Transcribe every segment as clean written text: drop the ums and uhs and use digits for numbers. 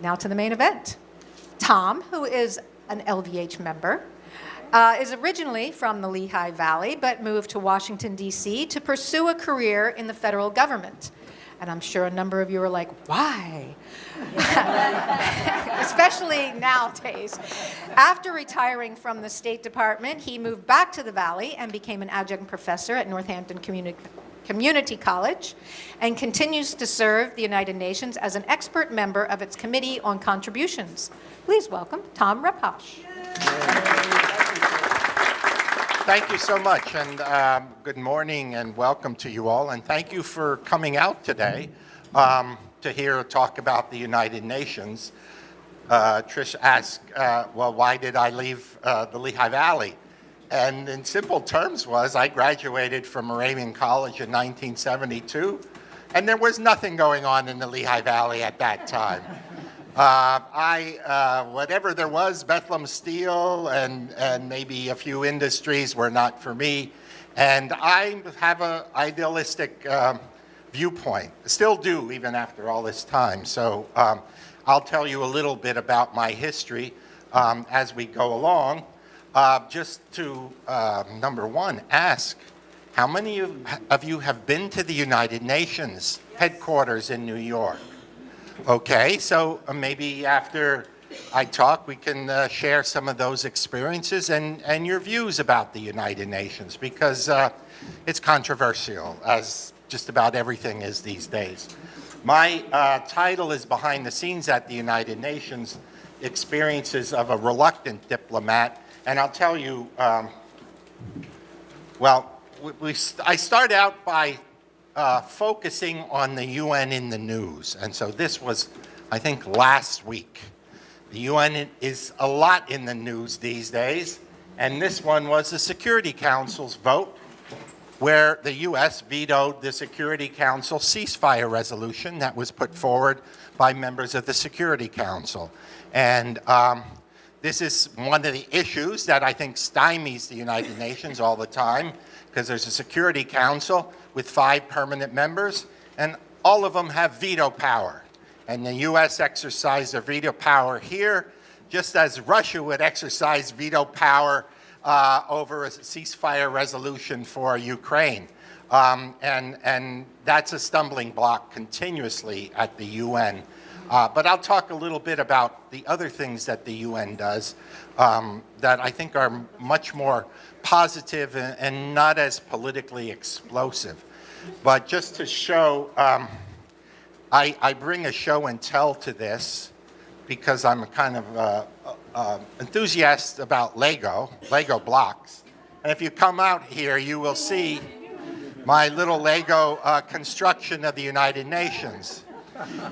Now to the main event. Tom, who is an LVH member, is originally from the Lehigh Valley, but moved to Washington, D.C. to pursue a career in the federal government. And I'm sure a number of you are like, why? Especially nowadays. After retiring from the State Department, he moved back to the Valley and became an adjunct professor at Northampton Community College and continues to serve the United Nations as an expert member of its Committee on Contributions. Please welcome Tom Repasch. Thank you so much, and good morning and welcome to you all, and thank you for coming out today to hear talk about the United Nations. Trish asked, well, why did I leave the Lehigh Valley? And in simple terms was, I graduated from Moravian College in 1972, and there was nothing going on in the Lehigh Valley at that time. Whatever there was, Bethlehem Steel and maybe a few industries were not for me. And I have an idealistic viewpoint, still do even after all this time. So I'll tell you a little bit about my history as we go along. Just to, number one, ask, how many of you have been to the United Nations headquarters in New York? Okay, so maybe after I talk, we can share some of those experiences and your views about the United Nations, because it's controversial, as just about everything is these days. My title is Behind the Scenes at the United Nations, Experiences of a Reluctant Diplomat. And I'll tell you, I start out by focusing on the UN in the news. And so this was, I think, last week. The UN is a lot in the news these days. And this one was the Security Council's vote, where the US vetoed the Security Council ceasefire resolution that was put forward by members of the Security Council. And this is one of the issues that I think stymies the United Nations all the time, because there's a Security Council with 5 permanent members, and all of them have veto power. And the US exercised their veto power here, just as Russia would exercise veto power over a ceasefire resolution for Ukraine. And that's a stumbling block continuously at the UN. But I'll talk a little bit about the other things that the UN does that I think are much more positive and not as politically explosive. But just to show, I bring a show and tell to this because I'm a kind of enthusiast about Lego blocks. And if you come out here, you will see my little Lego construction of the United Nations.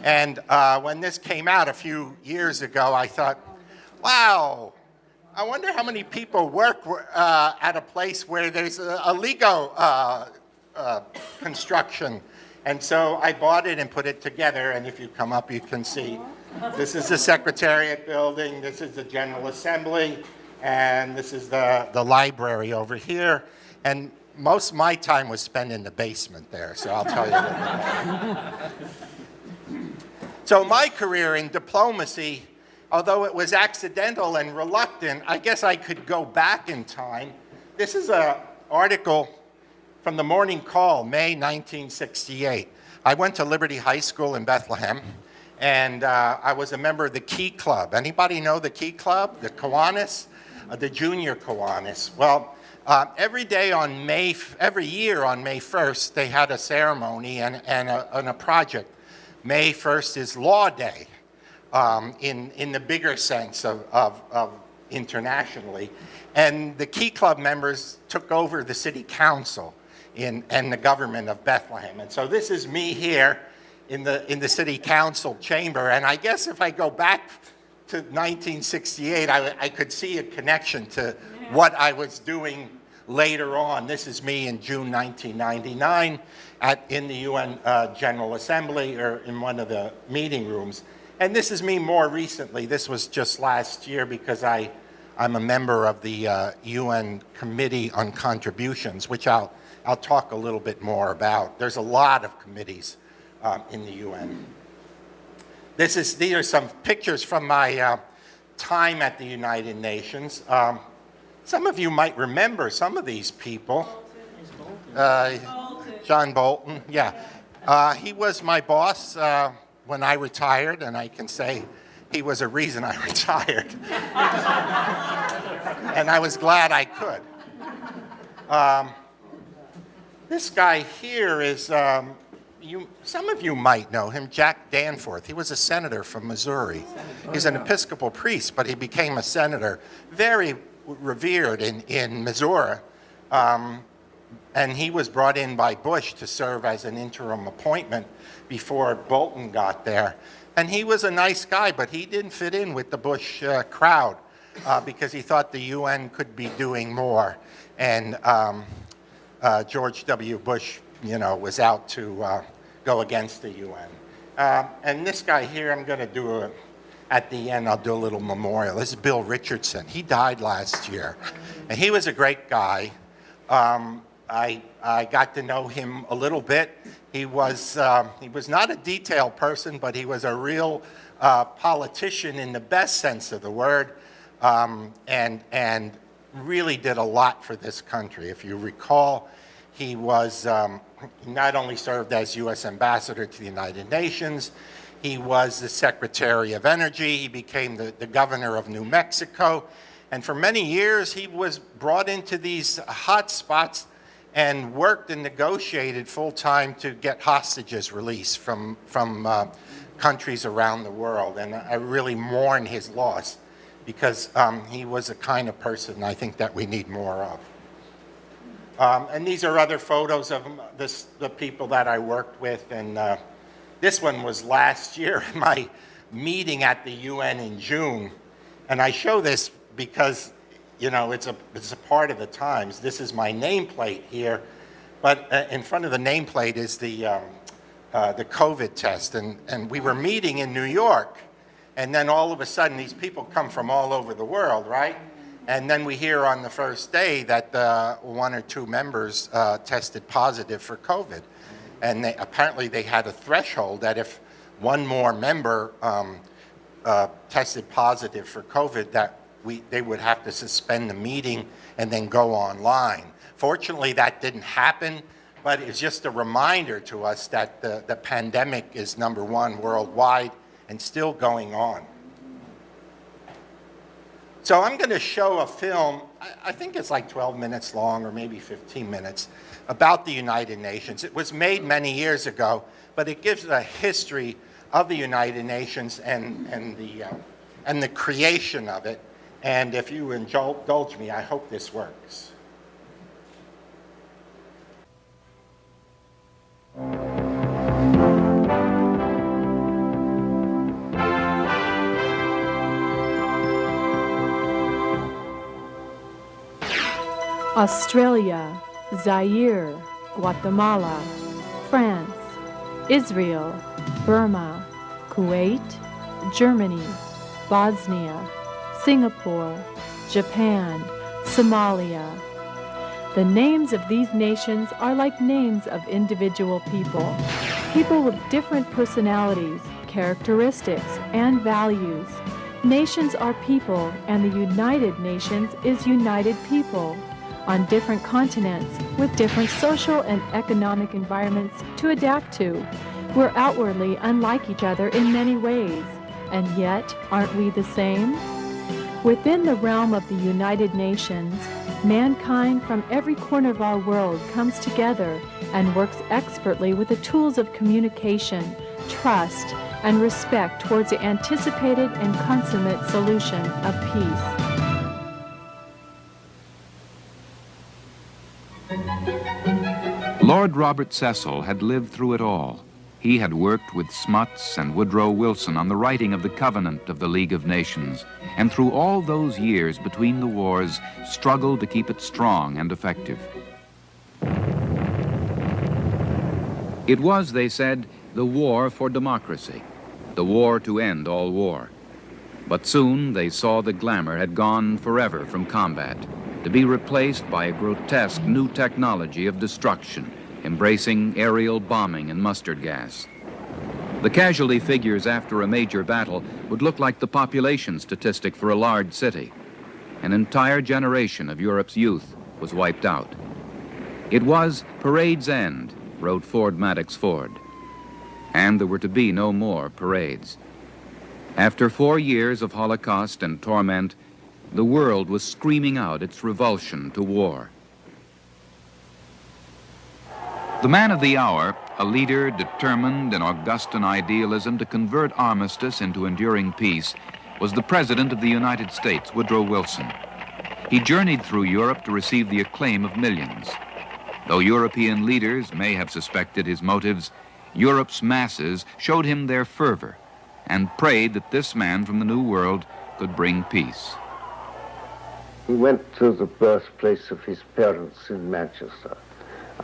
And when this came out a few years ago, I thought, wow, I wonder how many people work at a place where there's a Lego construction. And so I bought it and put it together, and if you come up, you can see this is the Secretariat building, this is the General Assembly, and this is the library over here. And most of my time was spent in the basement there, so I'll tell you a little bit. So my career in diplomacy, although it was accidental and reluctant, I guess I could go back in time. This is an article from the Morning Call, May 1968. I went to Liberty High School in Bethlehem, and I was a member of the Key Club. Anybody know the Key Club, the Kiwanis, the Junior Kiwanis? Well, every year on May 1st, they had a ceremony and a project. May 1st is Law Day in the bigger sense of internationally. And the Key Club members took over the city council and the government of Bethlehem. And so this is me here in the city council chamber. And I guess if I go back to 1968, I could see a connection to what I was doing later on. This is me in June 1999 in the UN General Assembly, or in one of the meeting rooms. And this is me more recently. This was just last year because I'm a member of the UN Committee on Contributions, which I'll talk a little bit more about. There's a lot of committees in the UN. These are some pictures from my time at the United Nations. Some of you might remember some of these people. John Bolton, yeah. He was my boss when I retired, and I can say he was a reason I retired. And I was glad I could. This guy here is, some of you might know him, Jack Danforth. He was a senator from Missouri. He's an Episcopal priest, but he became a senator, very revered in Missouri. And he was brought in by Bush to serve as an interim appointment before Bolton got there. And he was a nice guy, but he didn't fit in with the Bush crowd because he thought the UN could be doing more. And George W. Bush, was out to go against the UN. And this guy here, I'm going to do at the end, I'll do a little memorial. This is Bill Richardson. He died last year. And he was a great guy. I got to know him a little bit. He was not a detailed person, but he was a real politician in the best sense of the word, and really did a lot for this country. If you recall, he was he not only served as U.S. ambassador to the United Nations, he was the Secretary of Energy, he became the governor of New Mexico, and for many years he was brought into these hot spots and worked and negotiated full-time to get hostages released from countries around the world. And I really mourn his loss because he was a kind of person I think that we need more of. And these are other photos of the people that I worked with. And this one was last year in my meeting at the UN in June. And I show this because it's a part of the times. This is my nameplate here, but in front of the nameplate is the COVID test, and we were meeting in New York, and then all of a sudden these people come from all over the world, right? And then we hear on the first day that one or two members tested positive for COVID, and apparently they had a threshold that if one more member tested positive for COVID, that they would have to suspend the meeting and then go online. Fortunately, that didn't happen, but it's just a reminder to us that the pandemic is #1 worldwide and still going on. So I'm going to show a film, I think it's like 12 minutes long or maybe 15 minutes, about the United Nations. It was made many years ago, but it gives a history of the United Nations and the creation of it. And if you indulge me, I hope this works. Australia, Zaire, Guatemala, France, Israel, Burma, Kuwait, Germany, Bosnia, Singapore, Japan, Somalia. The names of these nations are like names of individual people, people with different personalities, characteristics, and values. Nations are people, and the United Nations is united people on different continents with different social and economic environments to adapt to. We're outwardly unlike each other in many ways, and yet aren't we the same? Within the realm of the United Nations, mankind from every corner of our world comes together and works expertly with the tools of communication, trust, and respect towards the anticipated and consummate solution of peace. Lord Robert Cecil had lived through it all. He had worked with Smuts and Woodrow Wilson on the writing of the Covenant of the League of Nations, and through all those years between the wars, struggled to keep it strong and effective. It was, they said, the war for democracy, the war to end all war. But soon they saw the glamour had gone forever from combat, to be replaced by a grotesque new technology of destruction, embracing aerial bombing and mustard gas. The casualty figures after a major battle would look like the population statistic for a large city. An entire generation of Europe's youth was wiped out. It was parade's end, wrote Ford Madox Ford. And there were to be no more parades. After 4 years of Holocaust and torment, the world was screaming out its revulsion to war. The man of the hour, a leader determined in Augustan idealism to convert armistice into enduring peace, was the President of the United States, Woodrow Wilson. He journeyed through Europe to receive the acclaim of millions. Though European leaders may have suspected his motives, Europe's masses showed him their fervor and prayed that this man from the New World could bring peace. He went to the birthplace of his parents in Manchester,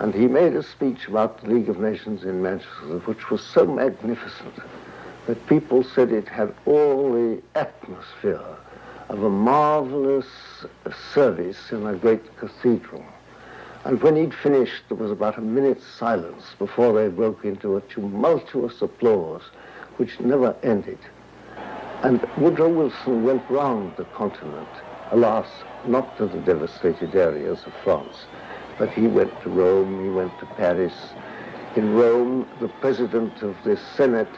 and he made a speech about the League of Nations in Manchester, which was so magnificent that people said it had all the atmosphere of a marvelous service in a great cathedral. And when he'd finished, there was about a minute's silence before they broke into a tumultuous applause which never ended. And Woodrow Wilson went round the continent, alas, not to the devastated areas of France, but he went to Rome, he went to Paris. In Rome, the president of the Senate,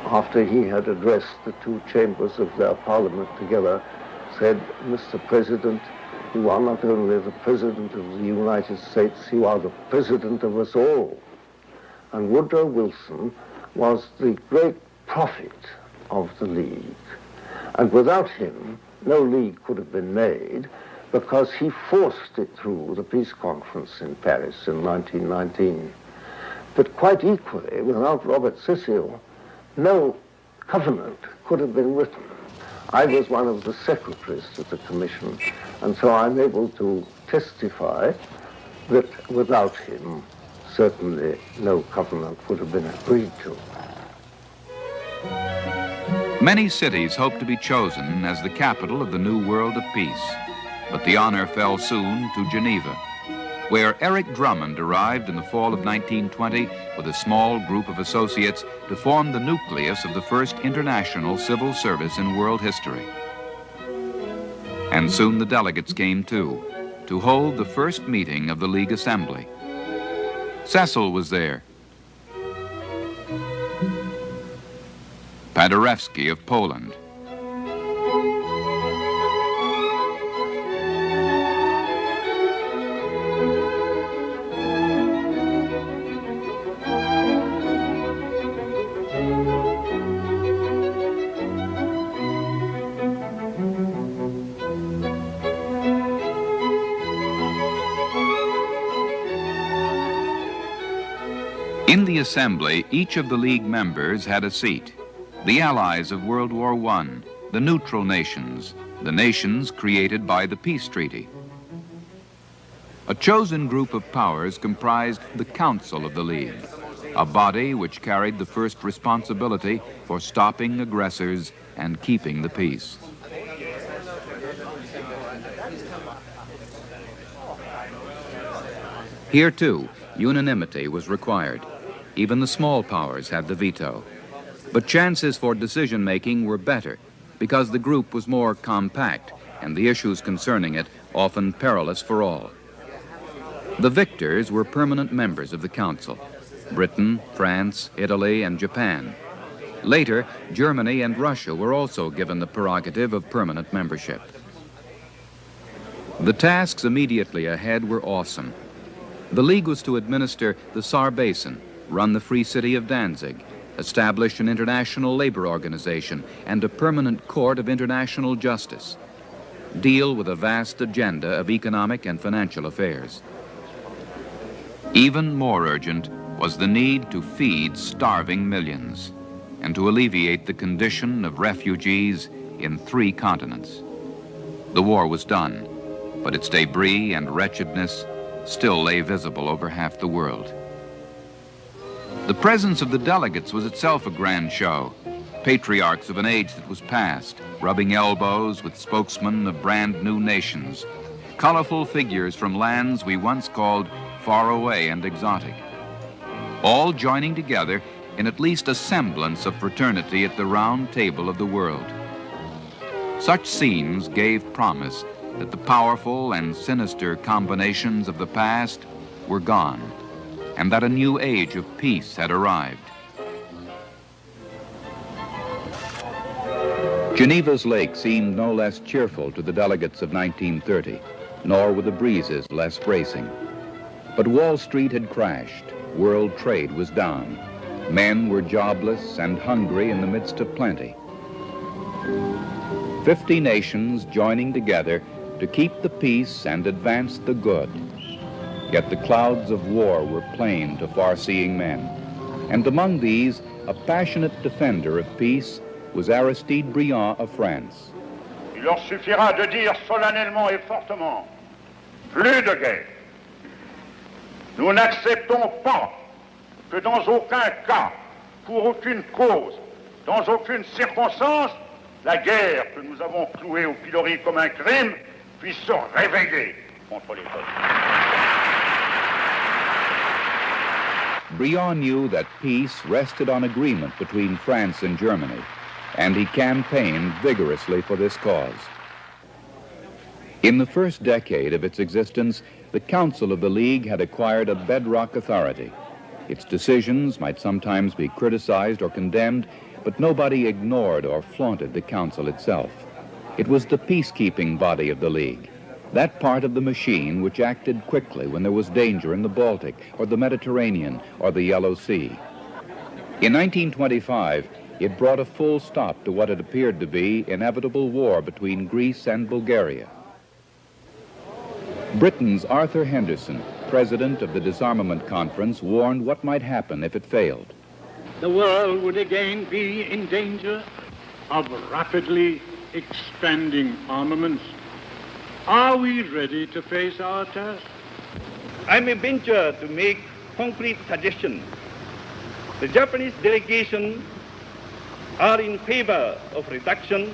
after he had addressed the two chambers of their parliament together, said, "Mr. President, you are not only the President of the United States, you are the President of us all." And Woodrow Wilson was the great prophet of the League. And without him, no League could have been made, because he forced it through the peace conference in Paris in 1919. But quite equally, without Robert Cecil, no covenant could have been written. I was one of the secretaries to the commission, and so I'm able to testify that without him, certainly no covenant would have been agreed to. Many cities hoped to be chosen as the capital of the new world of peace, but the honor fell soon to Geneva, where Eric Drummond arrived in the fall of 1920 with a small group of associates to form the nucleus of the first international civil service in world history. And soon the delegates came too, to hold the first meeting of the League Assembly. Cecil was there. Paderewski of Poland. In the assembly, each of the League members had a seat. The allies of World War I, the neutral nations, the nations created by the peace treaty. A chosen group of powers comprised the Council of the League, a body which carried the first responsibility for stopping aggressors and keeping the peace. Here, too, unanimity was required. Even the small powers had the veto. But chances for decision-making were better because the group was more compact and the issues concerning it often perilous for all. The victors were permanent members of the Council: Britain, France, Italy, and Japan. Later, Germany and Russia were also given the prerogative of permanent membership. The tasks immediately ahead were awesome. The League was to administer the Saar Basin, run the Free City of Danzig, establish an international labor organization and a permanent court of international justice, deal with a vast agenda of economic and financial affairs. Even more urgent was the need to feed starving millions and to alleviate the condition of refugees in 3 continents. The war was done, but its debris and wretchedness still lay visible over half the world. The presence of the delegates was itself a grand show. Patriarchs of an age that was past, rubbing elbows with spokesmen of brand new nations. Colorful figures from lands we once called far away and exotic. All joining together in at least a semblance of fraternity at the round table of the world. Such scenes gave promise that the powerful and sinister combinations of the past were gone, and that a new age of peace had arrived. Geneva's lake seemed no less cheerful to the delegates of 1930, nor were the breezes less bracing. But Wall Street had crashed, world trade was down, men were jobless and hungry in the midst of plenty. 50 nations joining together to keep the peace and advance the good. Yet the clouds of war were plain to far-seeing men, and among these, a passionate defender of peace was Aristide Briand of France. Il leur suffira de dire solennellement et fortement, plus de guerre. Nous n'acceptons pas que dans aucun cas, pour aucune cause, dans aucune circonstance, la guerre que nous avons clouée au pilori comme un crime puisse se réveiller contre les autres. Briand knew that peace rested on agreement between France and Germany, and he campaigned vigorously for this cause. In the first decade of its existence, the Council of the League had acquired a bedrock authority. Its decisions might sometimes be criticized or condemned, but nobody ignored or flaunted the Council itself. It was the peacekeeping body of the League, that part of the machine which acted quickly when there was danger in the Baltic or the Mediterranean or the Yellow Sea. In 1925, it brought a full stop to what had appeared to be inevitable war between Greece and Bulgaria. Britain's Arthur Henderson, president of the Disarmament Conference, warned what might happen if it failed. The world would again be in danger of rapidly expanding armaments. Are we ready to face our task? I may venture to make concrete suggestions. The Japanese delegation are in favor of reduction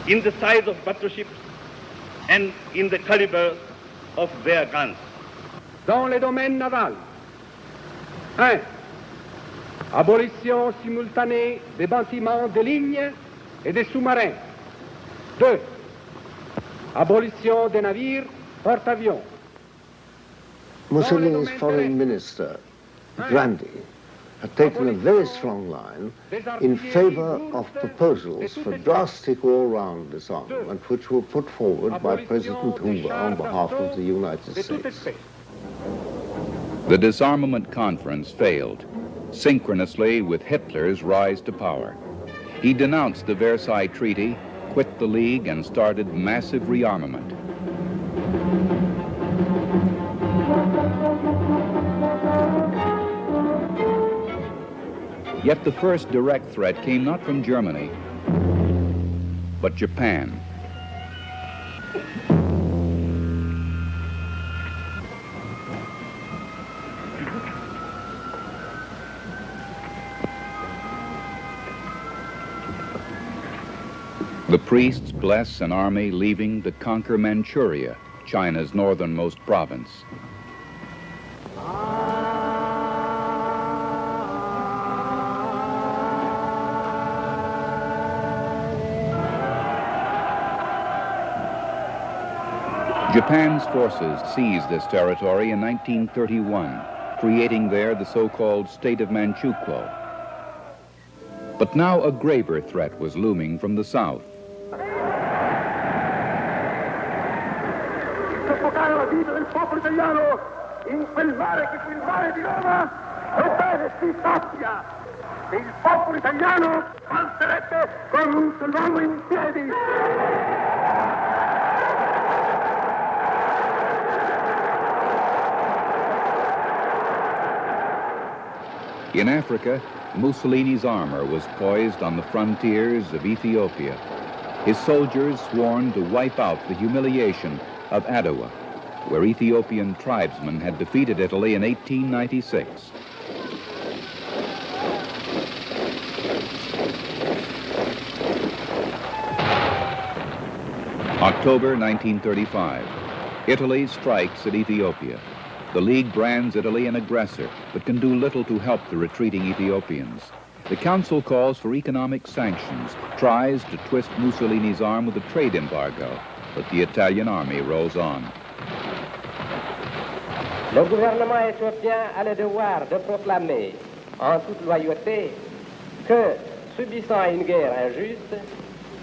in the size of battleships and in the caliber of their guns. Dans les domaines navals, 1. Abolition simultanée des bâtiments de ligne et des sous-marins. 2. Abolition des navires porte-avions. Mussolini's foreign minister, Grandi, had taken a very strong line in favor of proposals for drastic all-round disarmament which were put forward by President Hoover on behalf of the United States. The disarmament conference failed, synchronously with Hitler's rise to power. He denounced the Versailles Treaty, quit the League, and started massive rearmament. Yet the first direct threat came not from Germany, but Japan. The priests bless an army leaving to conquer Manchuria, China's northernmost province. Japan's forces seized this territory in 1931, creating there the so-called State of Manchukuo. But now a graver threat was looming from the south. Soffocare la vita del popolo italiano in quel mare che quel mare di Roma, ebbene si sappia che il popolo italiano salterebbe con un solo uomo in piedi. In Africa, Mussolini's armor was poised on the frontiers of Ethiopia. His soldiers sworn to wipe out the humiliation of Adwa, where Ethiopian tribesmen had defeated Italy in 1896. October 1935, Italy strikes at Ethiopia. The League brands Italy an aggressor, but can do little to help the retreating Ethiopians. The Council calls for economic sanctions, tries to twist Mussolini's arm with a trade embargo, but the Italian army rolls on. Le gouvernement éthiopien a le devoir de proclamer, en toute loyauté, que, subissant une guerre injuste,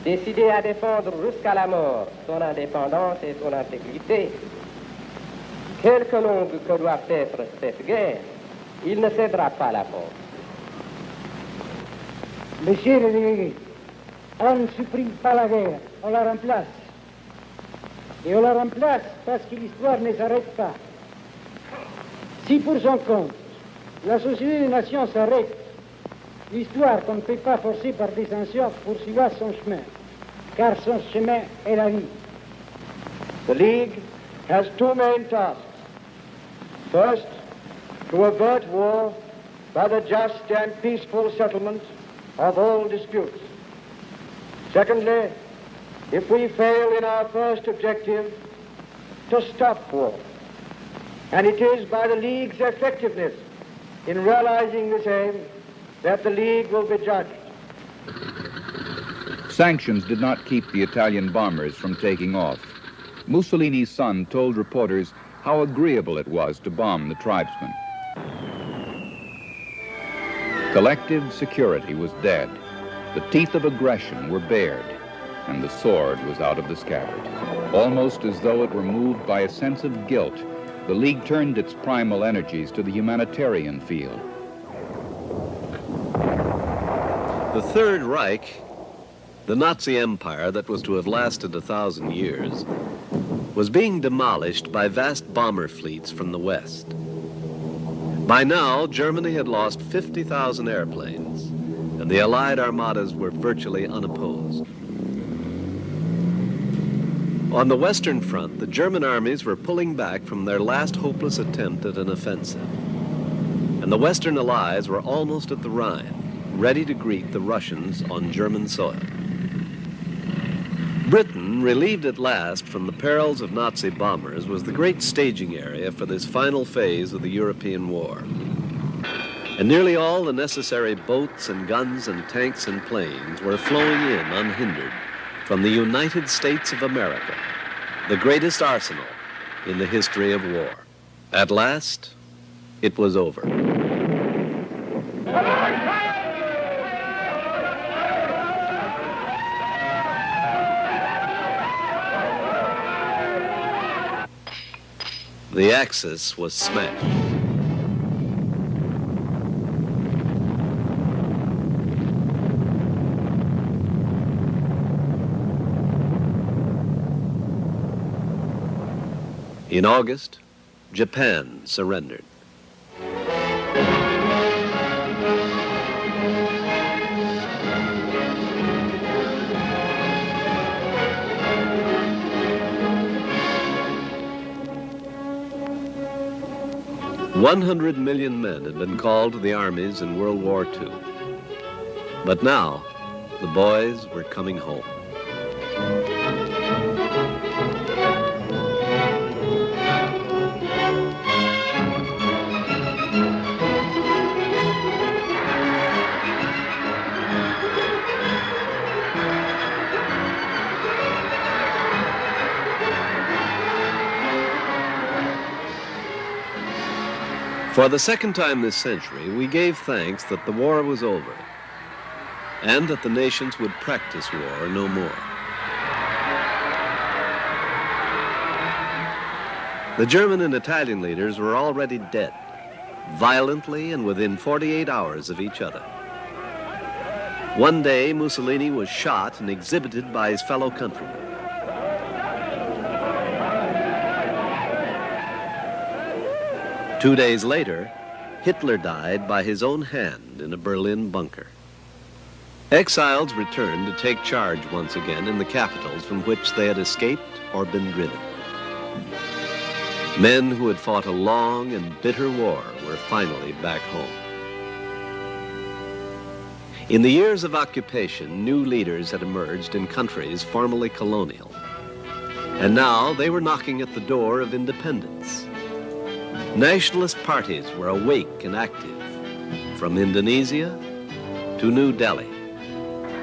décidé à défendre jusqu'à la mort son indépendance et son intégrité, quelque longue que doit être cette guerre, il ne cédera pas la porte. Monsieur le délégué, on ne supprime pas la guerre, on la remplace. Et on la remplace parce que l'histoire ne s'arrête pas. Si pour son compte, la Société des Nations s'arrête, l'histoire qu'on ne peut pas forcer par des sanctions poursuivra son chemin, car son chemin est la vie. The League has two main tasks. First, to avert war by the just and peaceful settlement of all disputes. Secondly, if we fail in our first objective, to stop war. And it is by the League's effectiveness in realizing this aim that the League will be judged. Sanctions did not keep the Italian bombers from taking off. Mussolini's son told reporters how agreeable it was to bomb the tribesmen. Collective security was dead. The teeth of aggression were bared, and the sword was out of the scabbard. Almost as though it were moved by a sense of guilt, the League turned its primal energies to the humanitarian field. The Third Reich, the Nazi empire that was to have lasted 1,000 years, was being demolished by vast bomber fleets from the West. By now, Germany had lost 50,000 airplanes, and the Allied armadas were virtually unopposed. On the Western Front, the German armies were pulling back from their last hopeless attempt at an offensive. And the Western Allies were almost at the Rhine, ready to greet the Russians on German soil. Britain, relieved at last from the perils of Nazi bombers, was the great staging area for this final phase of the European war. And nearly all the necessary boats and guns and tanks and planes were flowing in unhindered from the United States of America, the greatest arsenal in the history of war. At last, it was over. The Axis was smashed. In August, Japan surrendered. "100 million men had been called to the armies in World War II. But now, the boys were coming home. For the second time this century, we gave thanks that the war was over and that the nations would practice war no more. The German and Italian leaders were already dead, violently and within 48 hours of each other. One day, Mussolini was shot and exhibited by his fellow countrymen. Two days later, Hitler died by his own hand in a Berlin bunker. Exiles returned to take charge once again in the capitals from which they had escaped or been driven. Men who had fought a long and bitter war were finally back home. In the years of occupation, new leaders had emerged in countries formerly colonial. And now they were knocking at the door of independence. Nationalist parties were awake and active, from Indonesia to New Delhi,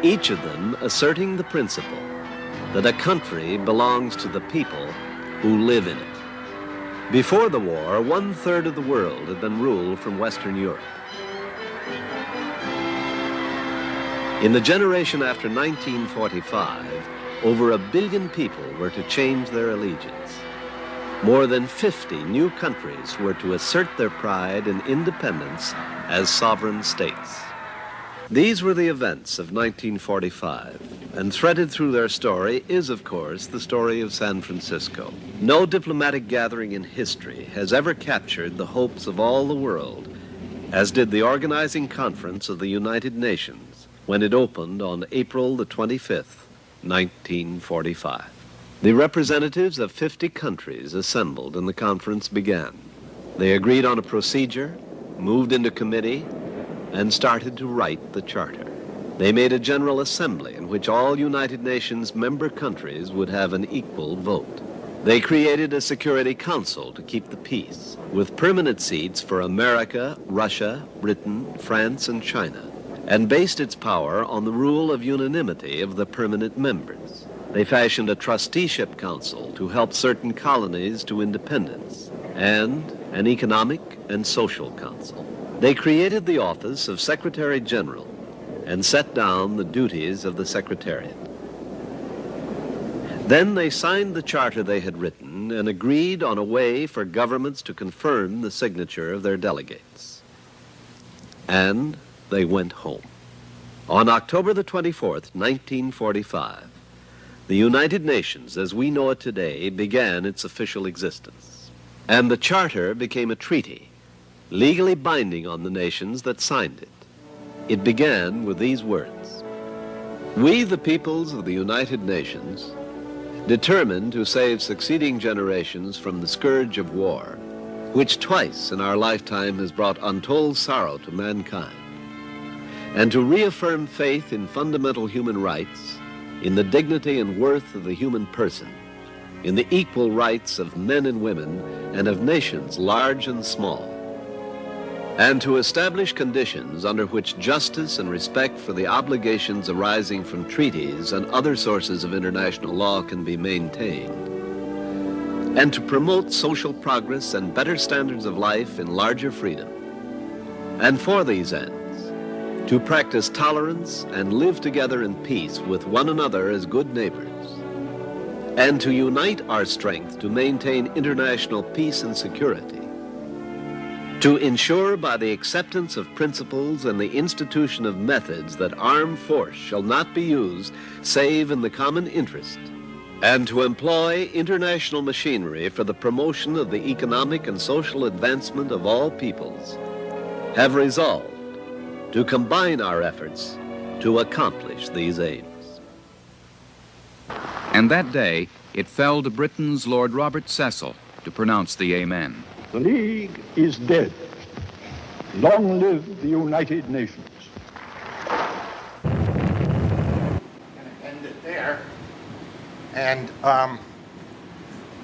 each of them asserting the principle that a country belongs to the people who live in it. Before the war, 1/3 of the world had been ruled from Western Europe. In the generation after 1945, over 1 billion people were to change their allegiance. More than 50 new countries were to assert their pride and independence as sovereign states. These were the events of 1945, and threaded through their story is, of course, the story of San Francisco. No diplomatic gathering in history has ever captured the hopes of all the world, as did the organizing conference of the United Nations when it opened on April the 25th, 1945. The representatives of 50 countries assembled and the conference began. They agreed on a procedure, moved into committee, and started to write the charter. They made a general assembly in which all United Nations member countries would have an equal vote. They created a Security Council to keep the peace, with permanent seats for America, Russia, Britain, France, and China, and based its power on the rule of unanimity of the permanent members. They fashioned a trusteeship council to help certain colonies to independence, and an economic and social council. They created the office of Secretary General and set down the duties of the Secretariat. Then they signed the charter they had written and agreed on a way for governments to confirm the signature of their delegates. And they went home. On October the 24th, 1945, the United Nations, as we know it today, began its official existence. And the charter became a treaty, legally binding on the nations that signed it. It began with these words: "We, the peoples of the United Nations, determined to save succeeding generations from the scourge of war, which twice in our lifetime has brought untold sorrow to mankind, and to reaffirm faith in fundamental human rights, in the dignity and worth of the human person, in the equal rights of men and women and of nations large and small, and to establish conditions under which justice and respect for the obligations arising from treaties and other sources of international law can be maintained, and to promote social progress and better standards of life in larger freedom, and for these ends, to practice tolerance and live together in peace with one another as good neighbors, and to unite our strength to maintain international peace and security, to ensure by the acceptance of principles and the institution of methods that armed force shall not be used save in the common interest, and to employ international machinery for the promotion of the economic and social advancement of all peoples, have resolved to combine our efforts to accomplish these aims." And that day, it fell to Britain's Lord Robert Cecil to pronounce the Amen. The League is dead. Long live the United Nations. End it there. And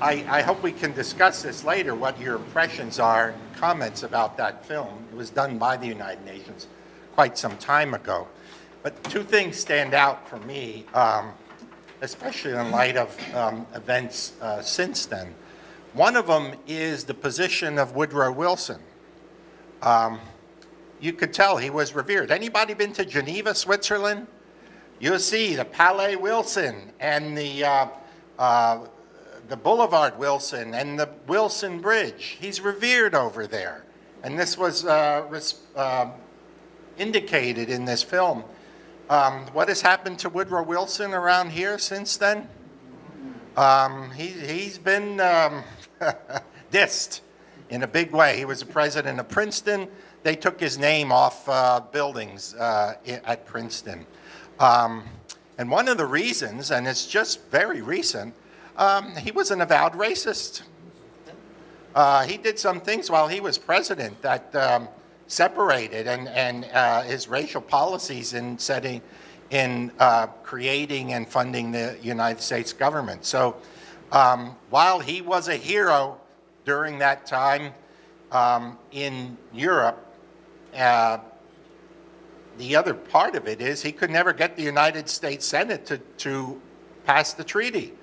I hope we can discuss this later, what your impressions are and comments about that film. It was done by the United Nations quite some time ago. But two things stand out for me, especially in light of events since then. One of them is the position of Woodrow Wilson. You could tell he was revered. Anybody been to Geneva, Switzerland? You'll see the Palais Wilson and the Boulevard Wilson and the Wilson Bridge. He's revered over there. And this was indicated in this film. What has happened to Woodrow Wilson around here since then? He's been dissed in a big way. He was the president of Princeton. They took his name off buildings at Princeton. And one of the reasons, and it's just very recent, he was an avowed racist. He did some things while he was president that separated and his racial policies in creating and funding the United States government. So while he was a hero during that time, in Europe, the other part of it is he could never get the United States Senate to pass the treaty.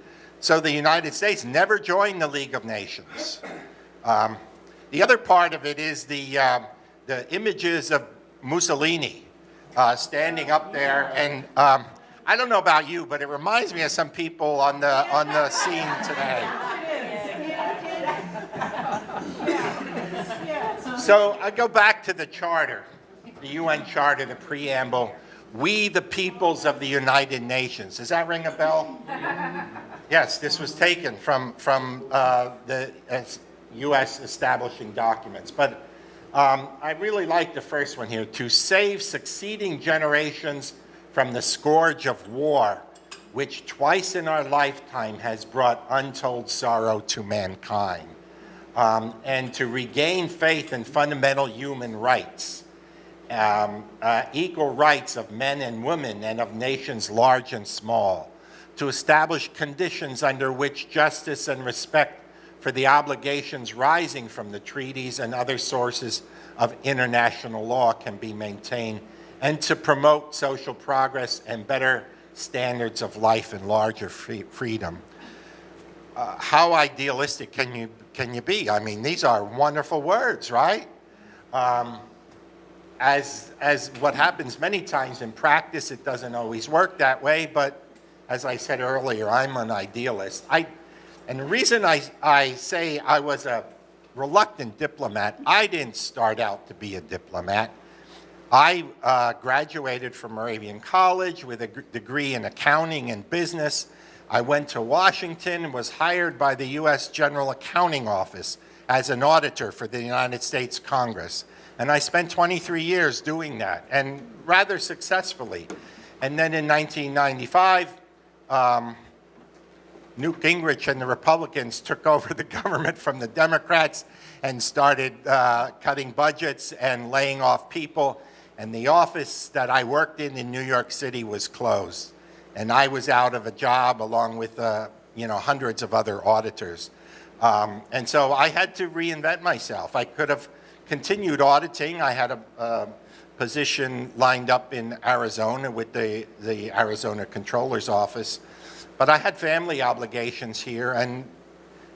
So the United States never joined the League of Nations. The other part of it is the images of Mussolini standing up there, and I don't know about you, but it reminds me of some people on the scene today. So I go back to the charter, the UN Charter, the preamble. We, the peoples of the United Nations. Does that ring a bell? Yes, this was taken from the U.S. establishing documents. But I really like the first one here. To save succeeding generations from the scourge of war, which twice in our lifetime has brought untold sorrow to mankind. And to regain faith in fundamental human rights, equal rights of men and women and of nations large and small, to establish conditions under which justice and respect for the obligations rising from the treaties and other sources of international law can be maintained, and to promote social progress and better standards of life and larger freedom. How idealistic can you be? I mean, these are wonderful words, right? As what happens many times in practice, it doesn't always work that way, but as I said earlier, I'm an idealist. And the reason I say I was a reluctant diplomat, I didn't start out to be a diplomat. I graduated from Moravian College with a degree in accounting and business. I went to Washington and was hired by the U.S. General Accounting Office as an auditor for the United States Congress. And I spent 23 years doing that, and rather successfully. And then in 1995, Newt Gingrich and the Republicans took over the government from the Democrats and started cutting budgets and laying off people. And the office that I worked in New York City was closed. And I was out of a job along with hundreds of other auditors. And so I had to reinvent myself. I could have continued auditing. I had a position lined up in Arizona with the Arizona Controller's Office. But I had family obligations here. And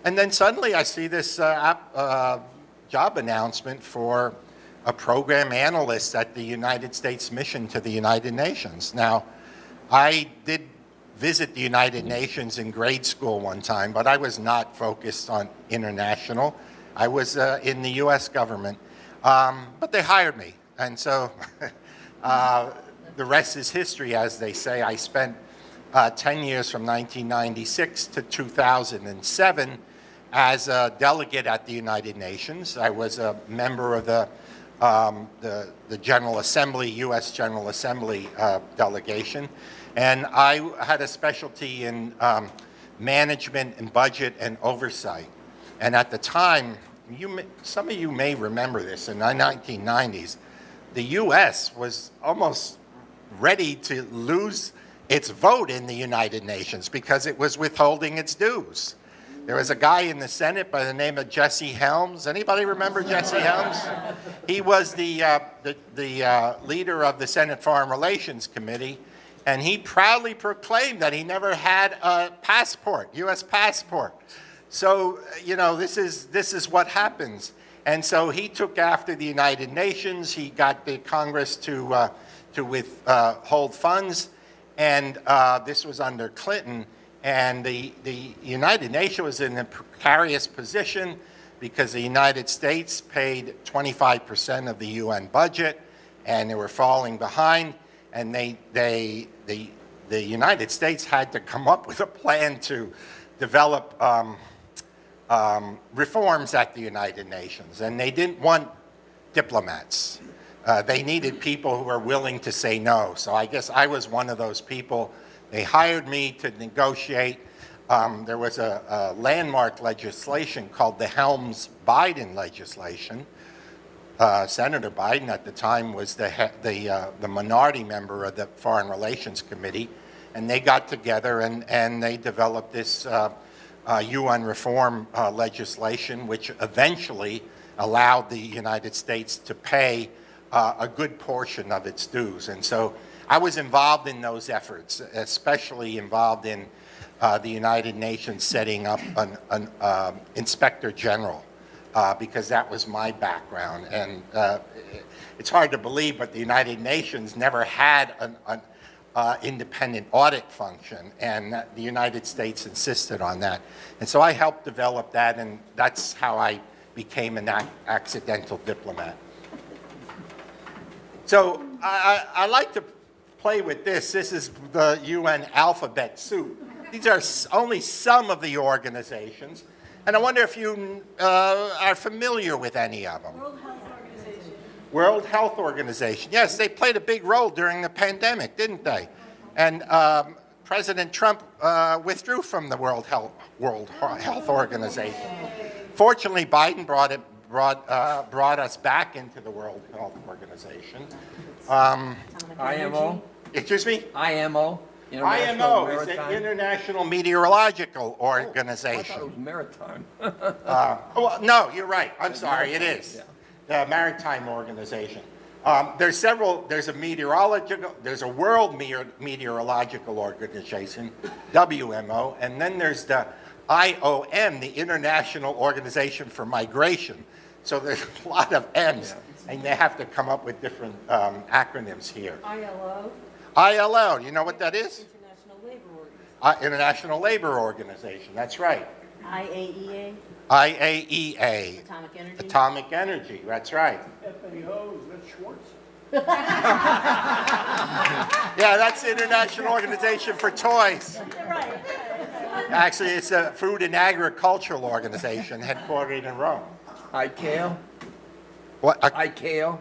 then suddenly I see this job announcement for a program analyst at the United States mission to the United Nations. Now, I did visit the United Nations in grade school one time, but I was not focused on international. I was in the U.S. government, but they hired me. And so the rest is history, as they say. I spent 10 years from 1996 to 2007 as a delegate at the United Nations. I was a member of the General Assembly, U.S. General Assembly delegation. And I had a specialty in management and budget and oversight. And at the time, some of you may remember this, in the 1990s, the U.S. was almost ready to lose its vote in the United Nations because it was withholding its dues. There was a guy in the Senate by the name of Jesse Helms. Anybody remember Jesse Helms? He was the leader of the Senate Foreign Relations Committee, and he proudly proclaimed that he never had a passport, U.S. passport. So, this is what happens. And so he took after the United Nations. He got the Congress to withhold funds, and this was under Clinton. And the United Nations was in a precarious position because the United States paid 25% of the UN budget, and they were falling behind. And the United States had to come up with a plan to develop reforms at the United Nations. And they didn't want diplomats. They needed people who were willing to say no. So I guess I was one of those people. They hired me to negotiate. There was a landmark legislation called the Helms-Biden legislation. Senator Biden at the time was the minority member of the Foreign Relations Committee, and they got together and they developed this UN reform legislation, which eventually allowed the United States to pay a good portion of its dues. And so I was involved in those efforts, especially involved in the United Nations setting up an Inspector General, because that was my background. And it's hard to believe, but the United Nations never had an independent audit function, and the United States insisted on that. And so I helped develop that, and that's how I became an accidental diplomat. So I like to play with this. This is the UN alphabet soup. These are only some of the organizations, and I wonder if you are familiar with any of them. World Health Organization. World Health Organization. Yes, they played a big role during the pandemic, didn't they? And President Trump withdrew from the World Health Organization. Fortunately, Biden brought us back into the World Health Organization. IMO? Excuse me? IMO? IMO is the International Meteorological Organization. I thought it was maritime. Well, no, you're right. I'm sorry, it is. The Maritime Organization. There's a World Meteorological Organization, WMO, and then there's the IOM, the International Organization for Migration. So there's a lot of M's, and they have to come up with different acronyms here. ILO. ILO, you know what that is? International Labor Organization. International Labor Organization, that's right. IAEA. IAEA. Atomic Energy. Atomic Energy, that's right. FAO, is that Schwartz? Yeah, that's the International Organization for Toys. Right. Actually, it's a Food and Agricultural Organization headquartered in Rome. ICAO? What? ICAO?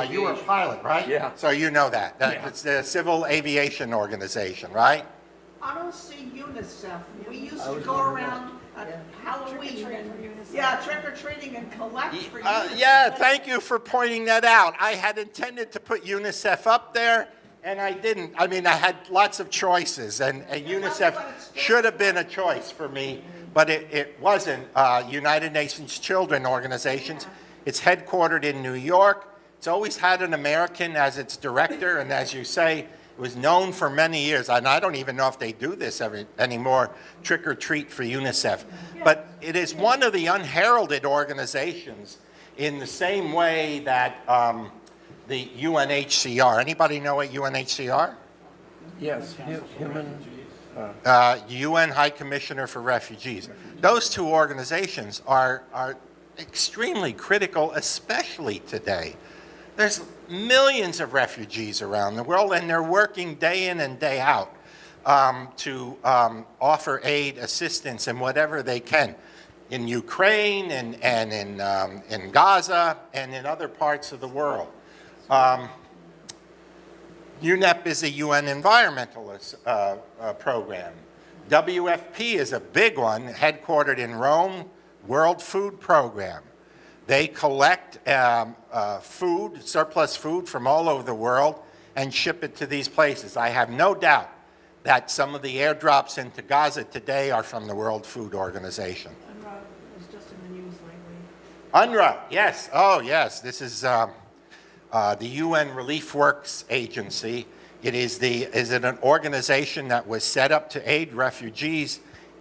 You were a pilot, right? Yeah. So you know that. Yeah. It's the Civil Aviation Organization, right? I don't see UNICEF. We used to go around at Halloween and, trick-or-treating and collect for UNICEF. Yeah, thank you for pointing that out. I had intended to put UNICEF up there, and I didn't. I mean, I had lots of choices, and UNICEF should have been a choice for me, but it wasn't. United Nations Children Organizations. It's headquartered in New York. It's always had an American as its director, and as you say, it was known for many years, and I don't even know if they do this anymore, trick or treat for UNICEF. But it is one of the unheralded organizations in the same way that the UNHCR. Anybody know what UNHCR? Yes, human... UN High Commissioner for Refugees. Those two organizations are extremely critical, especially today. There's millions of refugees around the world, and they're working day in and day out to offer aid, assistance, and whatever they can in Ukraine and in Gaza and in other parts of the world. UNEP is a UN environmentalist program. WFP is a big one, headquartered in Rome, World Food Program. They collect food, surplus food from all over the world and ship it to these places. I have no doubt that some of the airdrops into Gaza today are from the World Food Organization. UNRWA was just in the news lately. UNRWA, yes. Oh, yes. This is the UN Relief Works Agency. It is an organization that was set up to aid refugees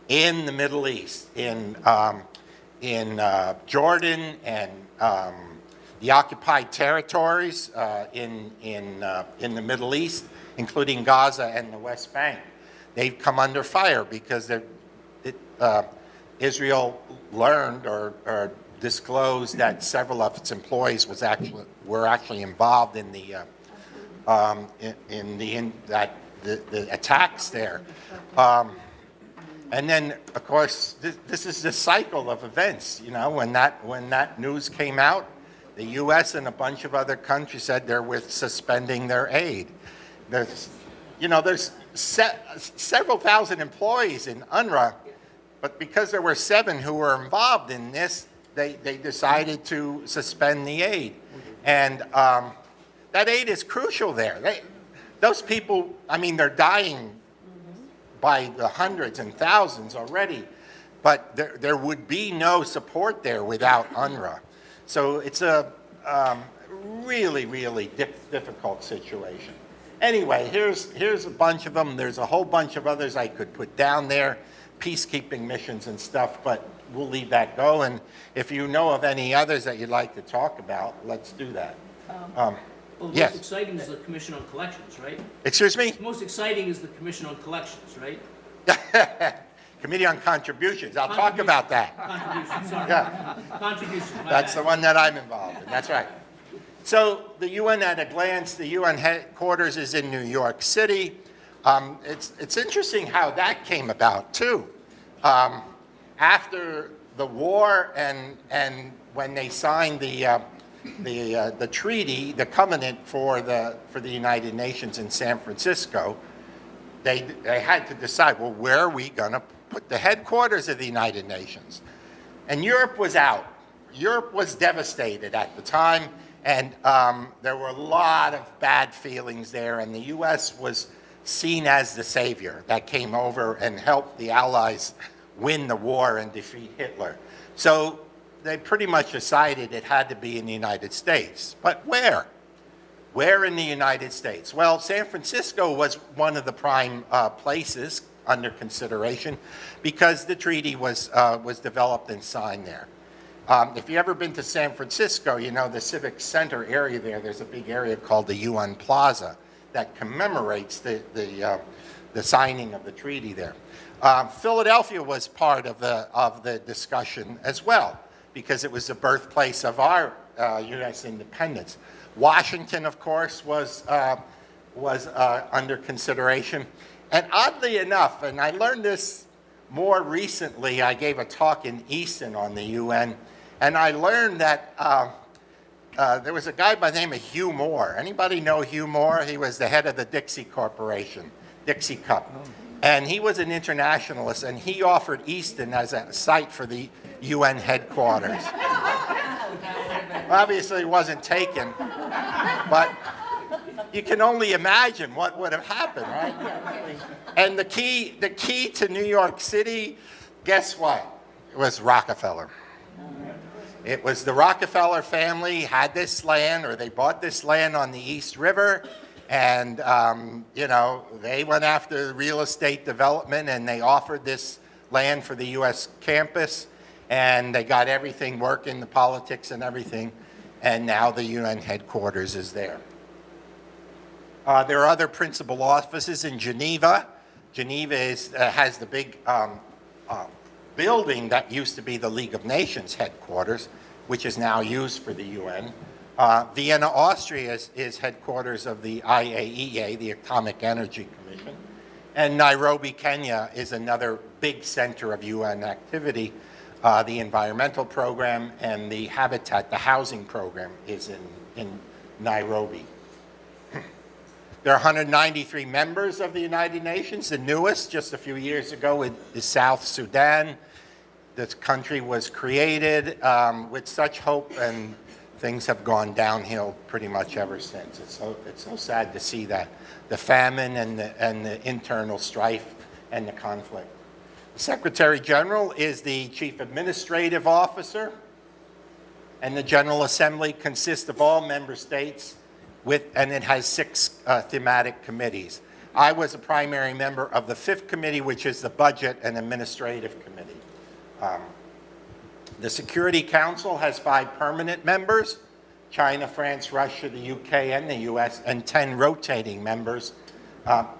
in the Middle East, in Jordan and the occupied territories in the Middle East, including Gaza and the West Bank. They've come under fire because Israel learned or disclosed that several of its employees were actually involved in the attacks there. And then, of course, this is the cycle of events. You know, when that news came out, the U.S. and a bunch of other countries said they're suspending their aid. There's several thousand employees in UNRWA, but because there were 7 who were involved in this, they decided to suspend the aid. And that aid is crucial there. Those people, I mean, they're dying by the hundreds and thousands already, but there would be no support there without UNRWA. So it's a really, really difficult situation. Anyway, here's a bunch of them. There's a whole bunch of others I could put down there, peacekeeping missions and stuff, but we'll leave that go. And if you know of any others that you'd like to talk about, let's do that. Well, the yes. most exciting is the Commission on Collections, right? Excuse me? The most exciting is the Commission on Collections, right? Committee on Contributions. I'll talk about that. Contributions, sorry. Yeah. Contributions. That's the one that I'm involved in. That's right. So the UN at a glance, the UN headquarters is in New York City. It's interesting how that came about too. After the war and when they signed the treaty, the covenant for the United Nations in San Francisco, they had to decide, well, where are we going to put the headquarters of the United Nations? And Europe was out. Europe was devastated at the time, and there were a lot of bad feelings there, and the U.S. was seen as the savior that came over and helped the Allies win the war and defeat Hitler. So they pretty much decided it had to be in the United States. But where? Where in the United States? Well, San Francisco was one of the prime places under consideration because the treaty was developed and signed there. If you've ever been to San Francisco, you know the Civic Center area there's a big area called the UN Plaza that commemorates the signing of the treaty there. Philadelphia was part of the discussion as well because it was the birthplace of our U.S. independence. Washington, of course, was under consideration. And oddly enough, and I learned this more recently, I gave a talk in Easton on the UN, and I learned that there was a guy by the name of Hugh Moore. Anybody know Hugh Moore? He was the head of the Dixie Corporation, Dixie Cup. And he was an internationalist, and he offered Easton as a site for the UN headquarters. Obviously, it wasn't taken, but you can only imagine what would have happened, right? And the key to New York City, guess what? It was Rockefeller. It was the Rockefeller family had this land, or they bought this land on the East River, and they went after real estate development, and they offered this land for the U.S. campus, and they got everything working, the politics and everything, and now the UN headquarters is there. There are other principal offices in Geneva. Geneva has the big building that used to be the League of Nations headquarters, which is now used for the UN. Vienna, Austria is headquarters of the IAEA, the Atomic Energy Commission. And Nairobi, Kenya is another big center of UN activity. The environmental program and the habitat, the housing program is in Nairobi. There are 193 members of the United Nations. The newest, just a few years ago, is South Sudan. This country was created with such hope, and things have gone downhill pretty much ever since. It's so sad to see that, the famine and the internal strife and the conflict. The Secretary General is the Chief Administrative Officer, and the General Assembly consists of all member states, and it has 6 thematic committees. I was a primary member of the 5th committee, which is the Budget and Administrative Committee. The Security Council has 5 permanent members: China, France, Russia, the UK, and the US, and 10 rotating members.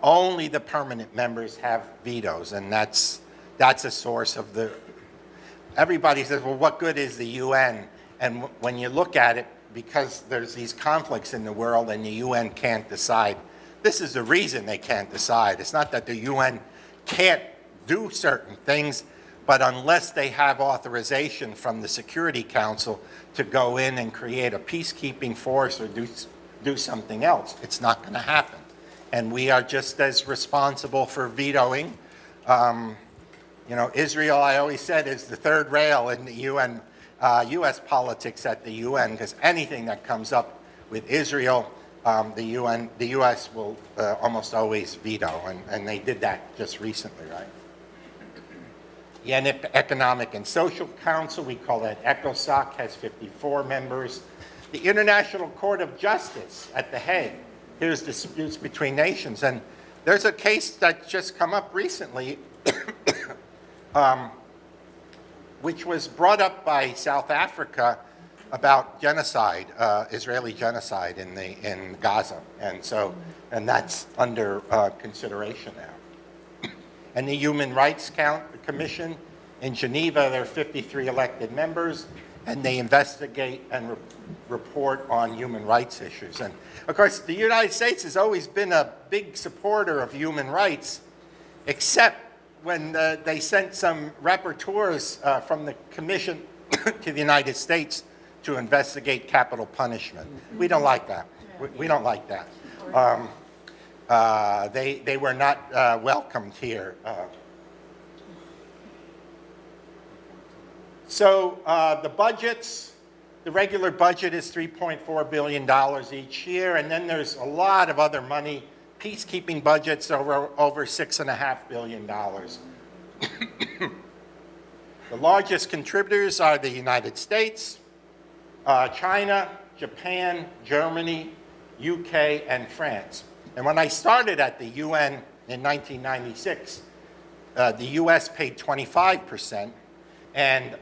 Only the permanent members have vetoes, and that's a source of the... Everybody says, well, what good is the UN? And when you look at it, because there's these conflicts in the world and the UN can't decide, this is the reason they can't decide. It's not that the UN can't do certain things, but unless they have authorization from the Security Council to go in and create a peacekeeping force or do something else, it's not going to happen. And we are just as responsible for vetoing. Israel, I always said, is the third rail in the UN, U.S. politics at the UN, because anything that comes up with Israel, the U.S. will almost always veto, and they did that just recently, right? The Economic and Social Council, we call that ECOSOC, has 54 members. The International Court of Justice at The Hague hears disputes between nations. And there's a case that's just come up recently, which was brought up by South Africa about genocide, Israeli genocide in Gaza. And that's under consideration now. And the Human Rights Commission in Geneva, there are 53 elected members, and they investigate and report on human rights issues. And of course, the United States has always been a big supporter of human rights, except when they sent some rapporteurs from the Commission to the United States to investigate capital punishment. We don't like that. We don't like that. They were not welcomed here. So the budgets, the regular budget is $3.4 billion each year, and then there's a lot of other money. Peacekeeping budgets over $6.5 billion. The largest contributors are the United States, China, Japan, Germany, UK, and France. And when I started at the UN in 1996, the US paid 25%, and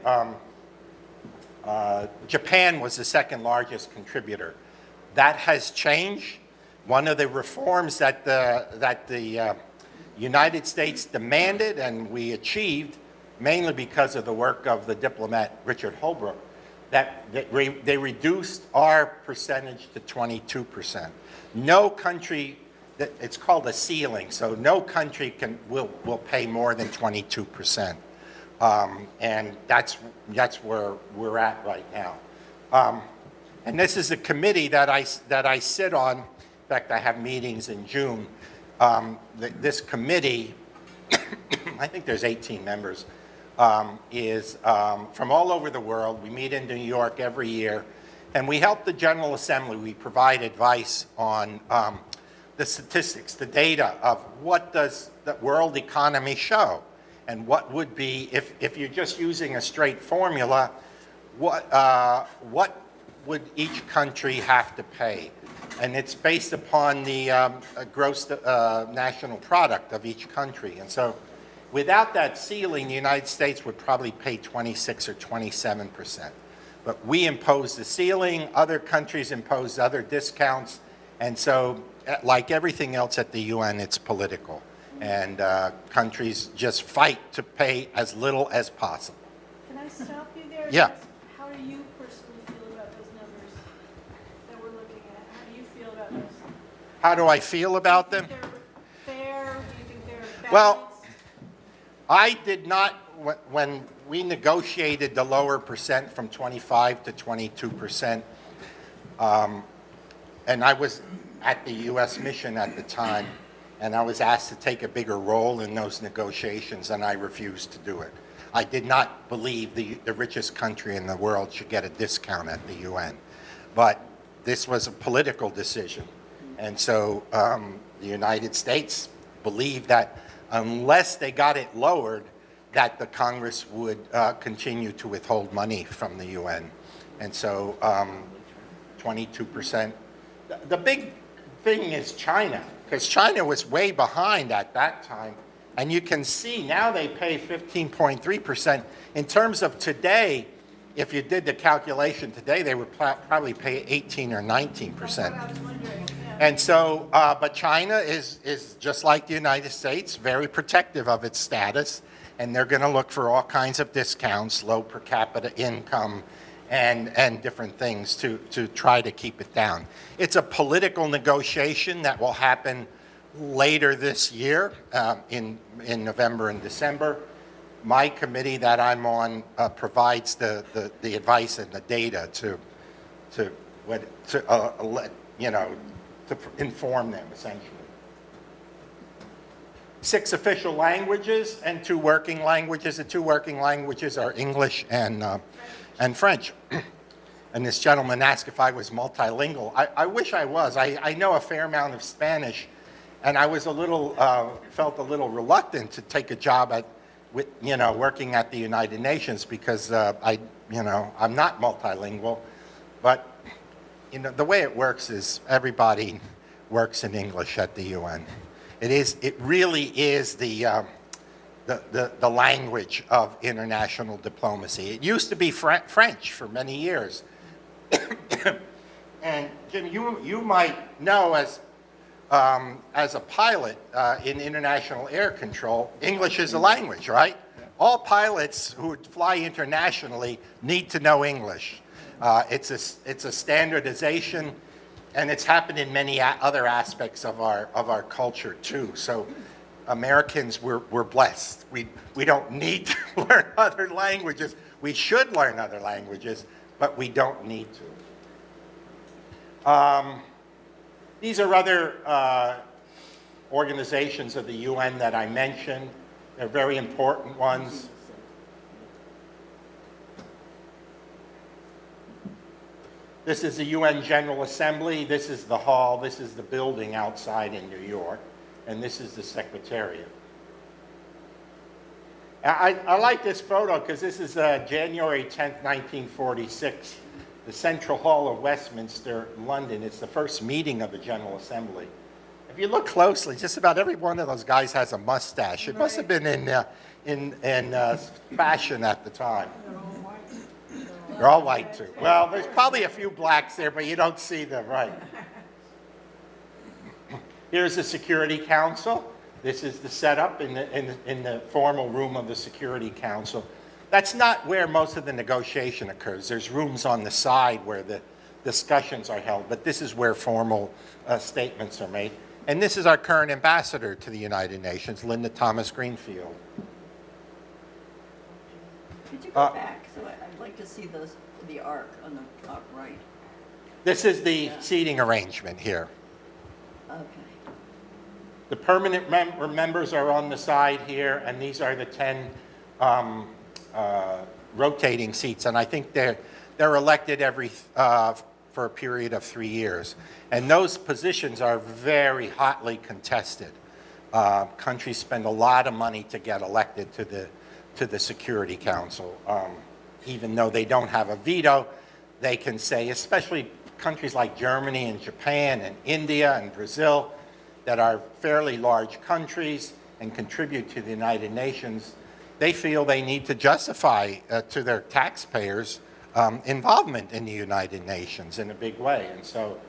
Japan was the second largest contributor. That has changed. One of the reforms that the United States demanded and we achieved, mainly because of the work of the diplomat Richard Holbrooke, they reduced our percentage to 22%. No country, it's called a ceiling, so no country will pay more than 22%. And that's where we're at right now. And this is a committee that I sit on. In fact, I have meetings in June. This committee, I think there's 18 members, is from all over the world. We meet in New York every year, and we help the General Assembly. We provide advice on the statistics, the data of what does the world economy show, and what would be, if you're just using a straight formula, what would each country have to pay? And it's based upon the gross national product of each country. And so without that ceiling, the United States would probably pay 26 or 27%. But we impose the ceiling, other countries impose other discounts, and so like everything else at the UN, it's political. And countries just fight to pay as little as possible. Can I stop you there? Yeah. How do you personally feel about those numbers that we're looking at? How do you feel about those? How do I feel about them? Do you think they're fair? Do you think they're balanced? Well, I did not, when we negotiated the lower percent from 25 to 22%, and I was at the U.S. mission at the time, and I was asked to take a bigger role in those negotiations, and I refused to do it. I did not believe the richest country in the world should get a discount at the UN. But this was a political decision. And so the United States believed that unless they got it lowered, that the Congress would continue to withhold money from the UN. And so 22%. The big thing is China, because China was way behind at that time. And you can see now they pay 15.3%. In terms of today, if you did the calculation today, they would probably pay 18 or 19%. And so, but China is just like the United States, very protective of its status, and they're going to look for all kinds of discounts, low per capita income, and different things to try to keep it down. It's a political negotiation that will happen later this year in November and December. My committee that I'm on provides the advice and the data to inform them, essentially. 6 official languages and 2 working languages. The 2 working languages are English and French. And this gentleman asked if I was multilingual. I wish I was. I know a fair amount of Spanish, and I was felt a little reluctant to take a job with, working at the United Nations because I'm not multilingual, but the way it works is everybody works in English at the UN. It really is the language of international diplomacy. It used to be French for many years. And Jim, you might know as a pilot in international air control, English is a language, right? All pilots who fly internationally need to know English. It's a standardization, and it's happened in many other aspects of our culture too. So Americans, we're blessed. We don't need to learn other languages. We should learn other languages, but we don't need to. These are other organizations of the UN that I mentioned. They're very important ones. This is the UN General Assembly. This is the hall. This is the building outside in New York. And this is the Secretariat. I like this photo because this is January 10th, 1946. The Central Hall of Westminster, London. It's the first meeting of the General Assembly. If you look closely, just about every one of those guys has a mustache. It must have been in fashion at the time. They're all white too. Well, there's probably a few blacks there, but you don't see them, right? Here's the Security Council. This is the setup in the formal room of the Security Council. That's not where most of the negotiation occurs. There's rooms on the side where the discussions are held, but this is where formal statements are made. And this is our current ambassador to the United Nations, Linda Thomas Greenfield. Could you go back? So I'd like to see the arc on the top right. This is the seating arrangement here. Okay. The permanent members are on the side here, and these are the 10 rotating seats, and I think they're elected for a period of 3 years. And those positions are very hotly contested. Countries spend a lot of money to get elected to the Security Council. Even though they don't have a veto, they can say, especially countries like Germany and Japan and India and Brazil, that are fairly large countries and contribute to the United Nations, they feel they need to justify to their taxpayers involvement in the United Nations in a big way. And so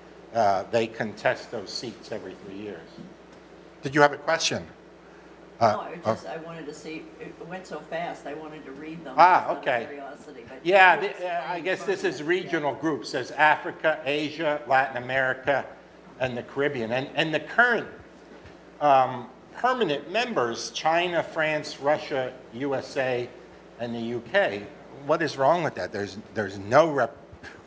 they contest those seats every 3 years. Did you have a question? No, I wanted to see, it went so fast, I wanted to read them. Okay. Curiosity, but yeah, I guess this is regional groups. There's Africa, Asia, Latin America, and the Caribbean. And the current permanent members, China, France, Russia, USA, and the UK, what is wrong with that? There's no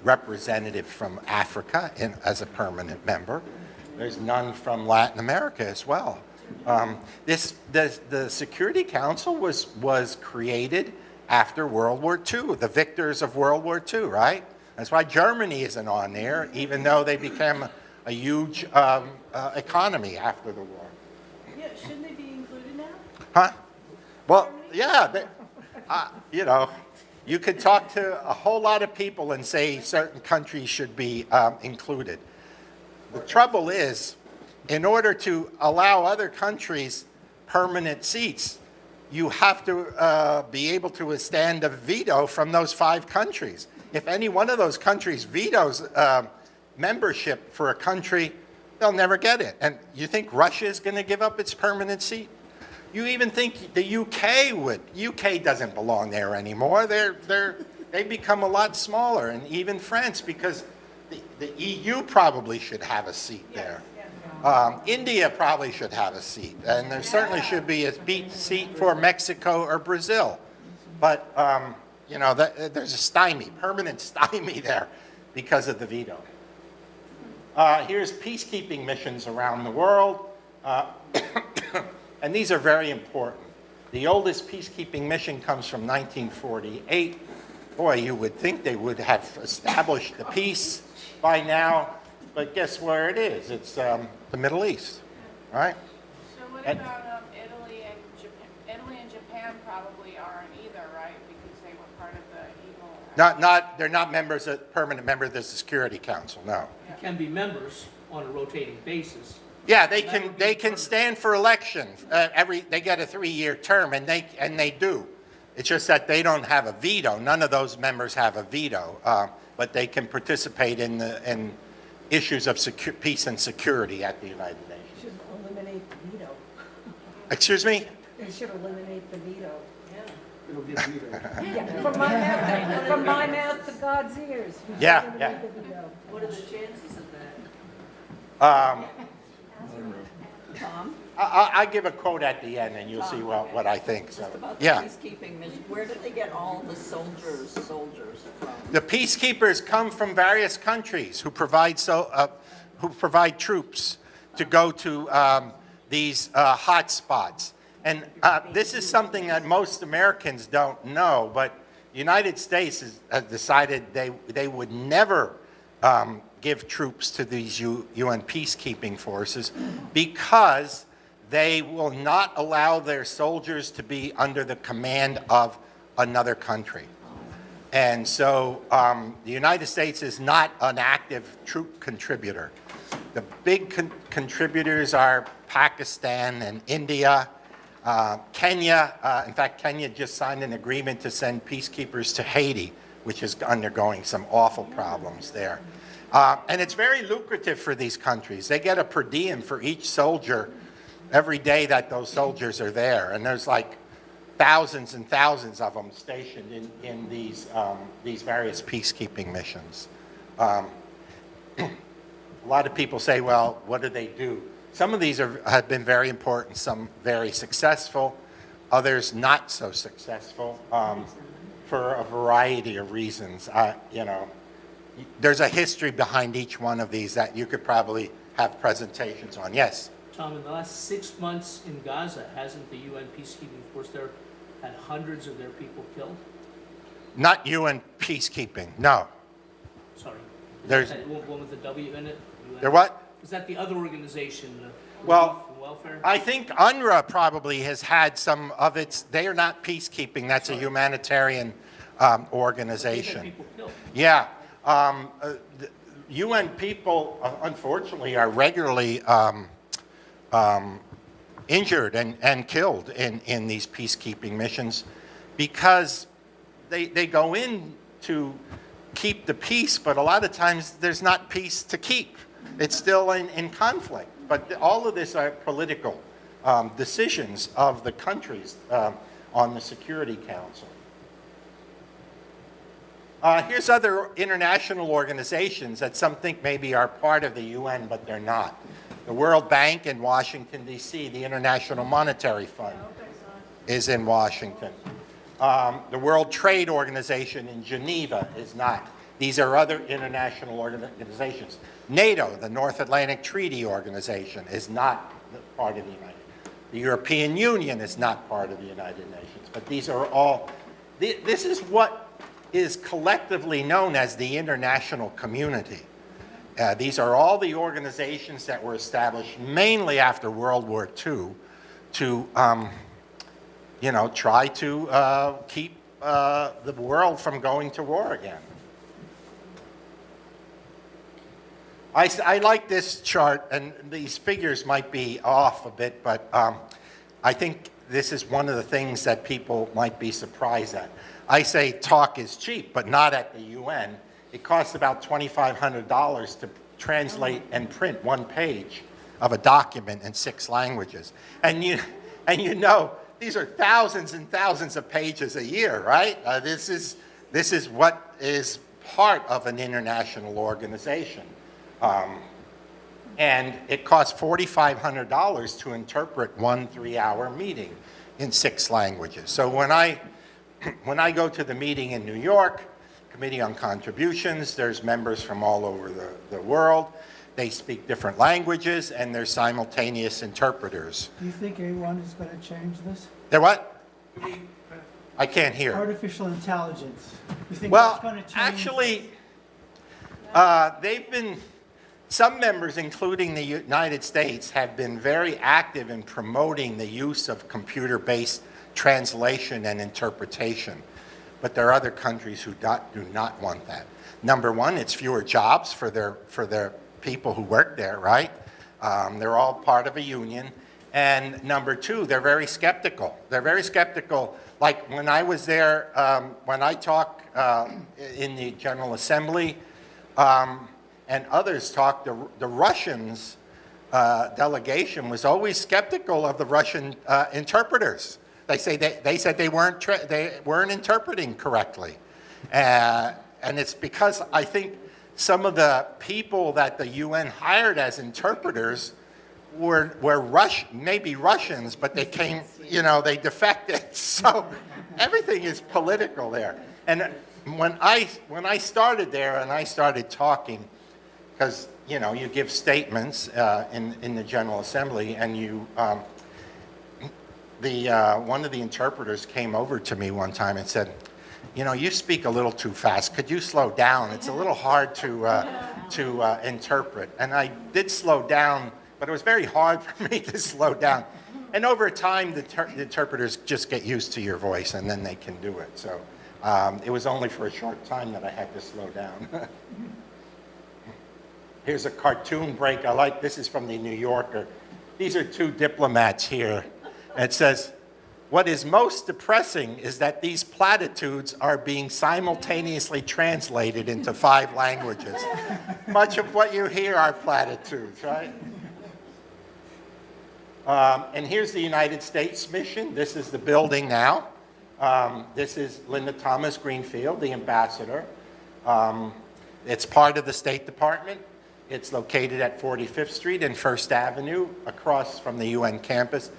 representative from Africa as a permanent member. There's none from Latin America as well. The Security Council was created after World War II, the victors of World War II, right? That's why Germany isn't on there, even though they became a huge economy after the war. Yeah, shouldn't they be included now? Huh? Well, yeah, you could talk to a whole lot of people and say certain countries should be included. The trouble is, in order to allow other countries permanent seats, you have to be able to withstand a veto from those 5 countries. If any one of those countries vetoes membership for a country, they'll never get it. And you think Russia is going to give up its permanent seat? You even think the UK would. UK doesn't belong there anymore. They become a lot smaller, and even France, because the EU probably should have a seat there. India probably should have a seat, and there certainly should be a seat for Mexico or Brazil. But there's a permanent stymie there because of the veto. Here's peacekeeping missions around the world, and these are very important. The oldest peacekeeping mission comes from 1948. Boy, you would think they would have established the peace by now, but guess where it is? It's the Middle East, right? So what about Italy and Japan them probably aren't either, right? Because they were part of the evil. They're not members, permanent members of the Security Council, no. You can be members on a rotating basis. Yeah, they can stand for election. They get a 3-year term, and they do. It's just that they don't have a veto. None of those members have a veto, but they can participate in issues of peace and security at the United Nations. Should eliminate the veto. Excuse me? They should eliminate the veto. It'll get vetoed. Yeah, from my mouth to God's ears. We should Yeah, eliminate yeah. the veto. What are the chances of that? Tom? I'll give a quote at the end, and you'll see what I think. So, Just about the yeah. peacekeeping mission. Where did they get all the soldiers from? The peacekeepers come from various countries who provide troops to go to these hot spots. And this is something that most Americans don't know, but the United States has decided they would never give troops to these UN peacekeeping forces because they will not allow their soldiers to be under the command of another country. And so the United States is not an active troop contributor. The big contributors are Pakistan and India, Kenya. In fact, Kenya just signed an agreement to send peacekeepers to Haiti, which is undergoing some awful problems there. And it's very lucrative for these countries. They get a per diem for each soldier every day that those soldiers are there. And there's like thousands and thousands of them stationed in these various peacekeeping missions. A lot of people say, well, what do they do? Some of these have been very important, some very successful, others not so successful for a variety of reasons. There's a history behind each one of these that you could probably have presentations on. Yes? Tom, in the last 6 months in Gaza, hasn't the UN peacekeeping force there had hundreds of their people killed? Not UN peacekeeping, no. Sorry. There's one with the W in it? There what? Is that the other organization? Well, welfare? I think UNRWA probably has had some of its, they are not peacekeeping, that's a humanitarian organization. Yeah. UN people, unfortunately, are regularly injured and killed in these peacekeeping missions because they go in to keep the peace, but a lot of times there's not peace to keep. It's still in conflict. But all of this are political decisions of the countries on the Security Council. Here's other international organizations that some think maybe are part of the UN, but they're not. The World Bank in Washington, D.C., the International Monetary Fund is in Washington. The World Trade Organization in Geneva is not. These are other international organizations. NATO, the North Atlantic Treaty Organization, is not part of the United Nations. The European Union is not part of the United Nations. But these are all, this is what is collectively known as the international community. These are all the organizations that were established mainly after World War II to, try to keep the world from going to war again. I like this chart, and these figures might be off a bit, but I think this is one of the things that people might be surprised at. I say talk is cheap, but not at the UN. It costs about $2,500 to translate and print one page of a document in 6 languages. And you know, these are thousands and thousands of pages a year, right? This is what is part of an international organization. And it costs $4,500 to interpret one 3-hour meeting in 6 languages. So when I go to the meeting in New York, Committee on Contributions, there's members from all over the world. They speak different languages, and there's simultaneous interpreters. Do you think anyone is going to change this? They're what? I can't hear. Artificial intelligence. You think Well, that's going to change? actually, they've been, some members, including the United States, have been very active in promoting the use of computer-based translation and interpretation. But there are other countries who do not want that. Number one, it's fewer jobs for their people who work there, right? They're all part of a union. And number two, they're very skeptical. They're very skeptical. Like when I was there, when I talk in the General Assembly, and others talk, the Russians delegation was always skeptical of the Russian interpreters. They said they weren't interpreting correctly, and it's because I think some of the people that the UN hired as interpreters were maybe Russians, but they came, they defected. So everything is political there. And when I started there and I started talking, because you give statements in the General Assembly, and one of the interpreters came over to me one time and said, you speak a little too fast. Could you slow down? It's a little hard to interpret. And I did slow down, but it was very hard for me to slow down. And over time, the interpreters just get used to your voice, and then they can do it. So it was only for a short time that I had to slow down. Here's a cartoon break I like. This is from the New Yorker. These are two diplomats here. It says, "What is most depressing is that these platitudes are being simultaneously translated into 5 languages. Much of what you hear are platitudes, right?" And here's the United States mission. This is the building now. This is Linda Thomas Greenfield, the ambassador. It's part of the State Department. It's located at 45th Street and First Avenue, across from the UN campus.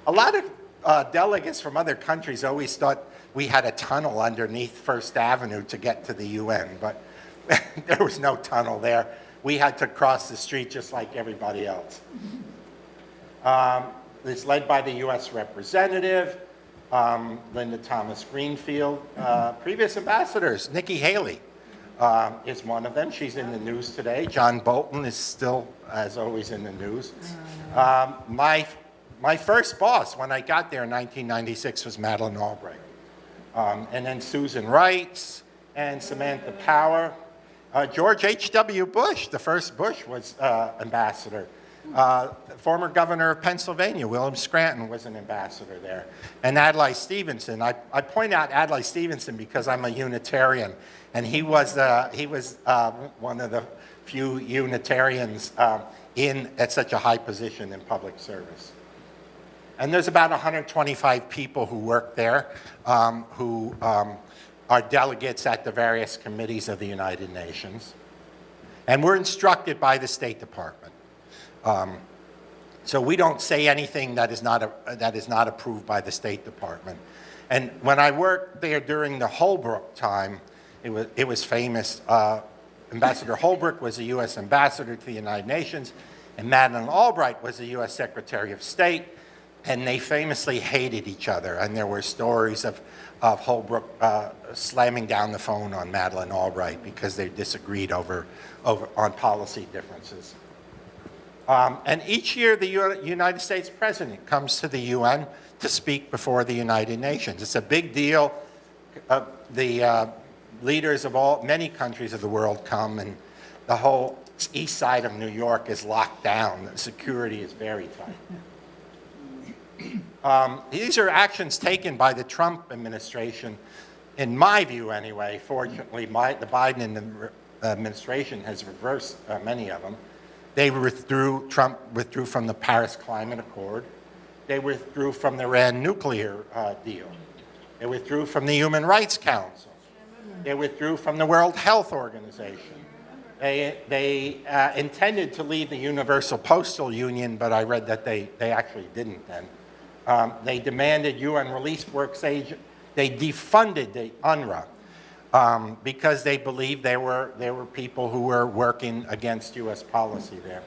A lot of delegates from other countries always thought we had a tunnel underneath First Avenue to get to the UN, but there was no tunnel there. We had to cross the street just like everybody else. It's led by the U.S. representative, Linda Thomas Greenfield. Previous ambassadors, Nikki Haley is one of them. She's in the news today. John Bolton is still, as always, in the news. My first boss when I got there in 1996 was Madeline Albright. And then Susan Wright and Samantha Power. George H.W. Bush, the first Bush, was ambassador. Former governor of Pennsylvania, William Scranton, was an ambassador there. And Adlai Stevenson. I point out Adlai Stevenson because I'm a Unitarian, and he was one of the few Unitarians at such a high position in public service. And there's about 125 people who work there who are delegates at the various committees of the United Nations. And we're instructed by the State Department. So we don't say anything that is not approved by the State Department. And when I worked there during the Holbrooke time, it was famous. Ambassador Holbrooke was a U.S. ambassador to the United Nations, and Madeline Albright was the U.S. Secretary of State. And they famously hated each other, and there were stories of Holbrooke slamming down the phone on Madeline Albright because they disagreed on policy differences. And each year, the United States President comes to the UN to speak before the United Nations. It's a big deal. The leaders of many countries of the world come, and the whole east side of New York is locked down. The security is very tight. These are actions taken by the Trump administration, in my view anyway. Fortunately, the Biden administration has reversed many of them. Trump withdrew from the Paris Climate Accord. They withdrew from the Iran nuclear deal. They withdrew from the Human Rights Council. They withdrew from the World Health Organization. They intended to leave the Universal Postal Union, but I read that they actually didn't then. They demanded UN relief works agent. They defunded the UNRWA because they believed there were people who were working against U.S. policy there.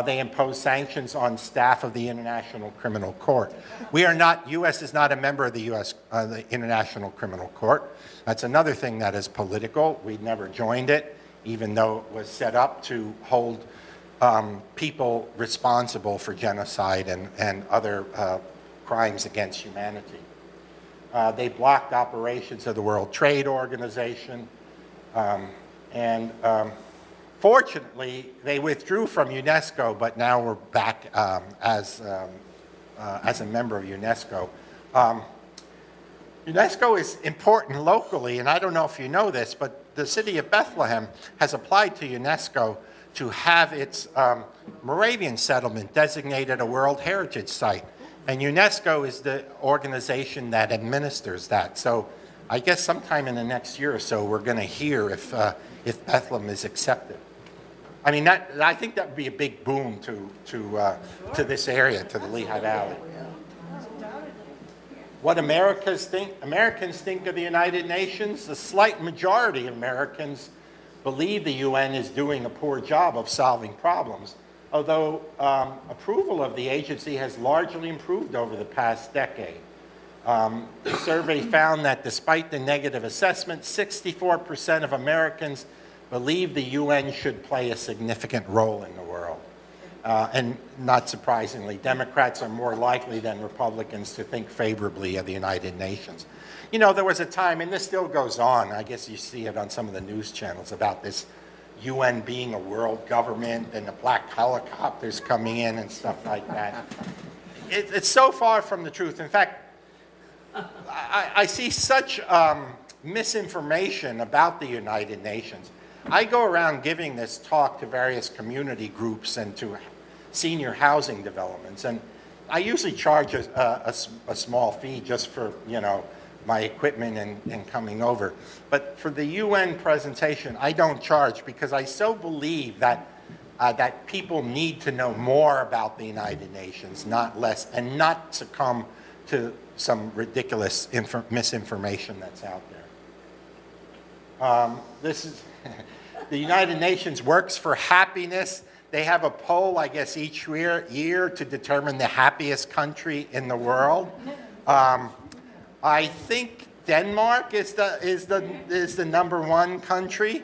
They imposed sanctions on staff of the International Criminal Court. U.S. is not a member of the the International Criminal Court. That's another thing that is political. We never joined it, even though it was set up to hold people responsible for genocide and other crimes against humanity. They blocked operations of the World Trade Organization. Fortunately, they withdrew from UNESCO, but now we're back as a member of UNESCO. UNESCO is important locally, and I don't know if you know this, but the city of Bethlehem has applied to UNESCO to have its Moravian settlement designated a World Heritage Site. And UNESCO is the organization that administers that. So I guess sometime in the next year or so, we're going to hear if Bethlehem is accepted. I mean, I think that would be a big boom to this area, to the Lehigh Valley. What Americans think of the United Nations, a slight majority of Americans believe the UN is doing a poor job of solving problems, although approval of the agency has largely improved over the past decade. The survey found that despite the negative assessment, 64% of Americans believe the UN should play a significant role in the world. And not surprisingly, Democrats are more likely than Republicans to think favorably of the United Nations. You know, there was a time, and this still goes on, I guess you see it on some of the news channels, about this UN being a world government and the black helicopters coming in and stuff like that. It's so far from the truth. In fact, I see such misinformation about the United Nations. I go around giving this talk to various community groups and to senior housing developments, and I usually charge a small fee just for, you know, my equipment and coming over. But for the UN presentation, I don't charge because I so believe that that people need to know more about the United Nations, not less, and not succumb to some ridiculous misinformation that's out there. This is the United Nations works for happiness. They have a poll, I guess, each year to determine the happiest country in the world. I think Denmark is the number one country,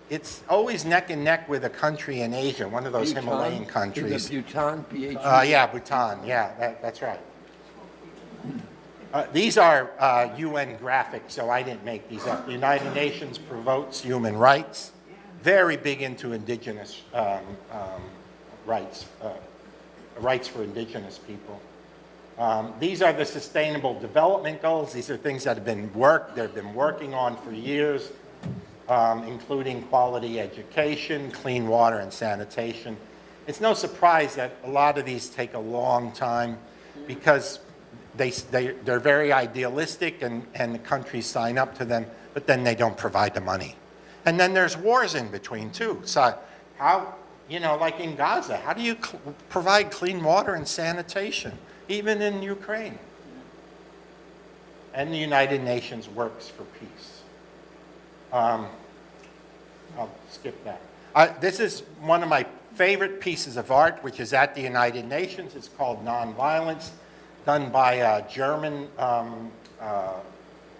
it's always neck and neck with a country in Asia, one of those Himalayan countries. Is it Bhutan? Yeah, Bhutan. Yeah, that's right. These are UN graphics, so I didn't make these up. The United Nations promotes human rights, very big into indigenous rights, rights for indigenous people. These are the Sustainable Development Goals. These are things that have been they've been working on for years, including quality education, clean water, and sanitation. It's no surprise that a lot of these take a long time because they're very idealistic and the countries sign up to them, but then they don't provide the money. And then there's wars in between too. So how, you know, like in Gaza, how do you provide clean water and sanitation, even in Ukraine? And the United Nations works for peace. I'll skip that. This is one of my favorite pieces of art, which is at the United Nations. It's called Nonviolence, done by a German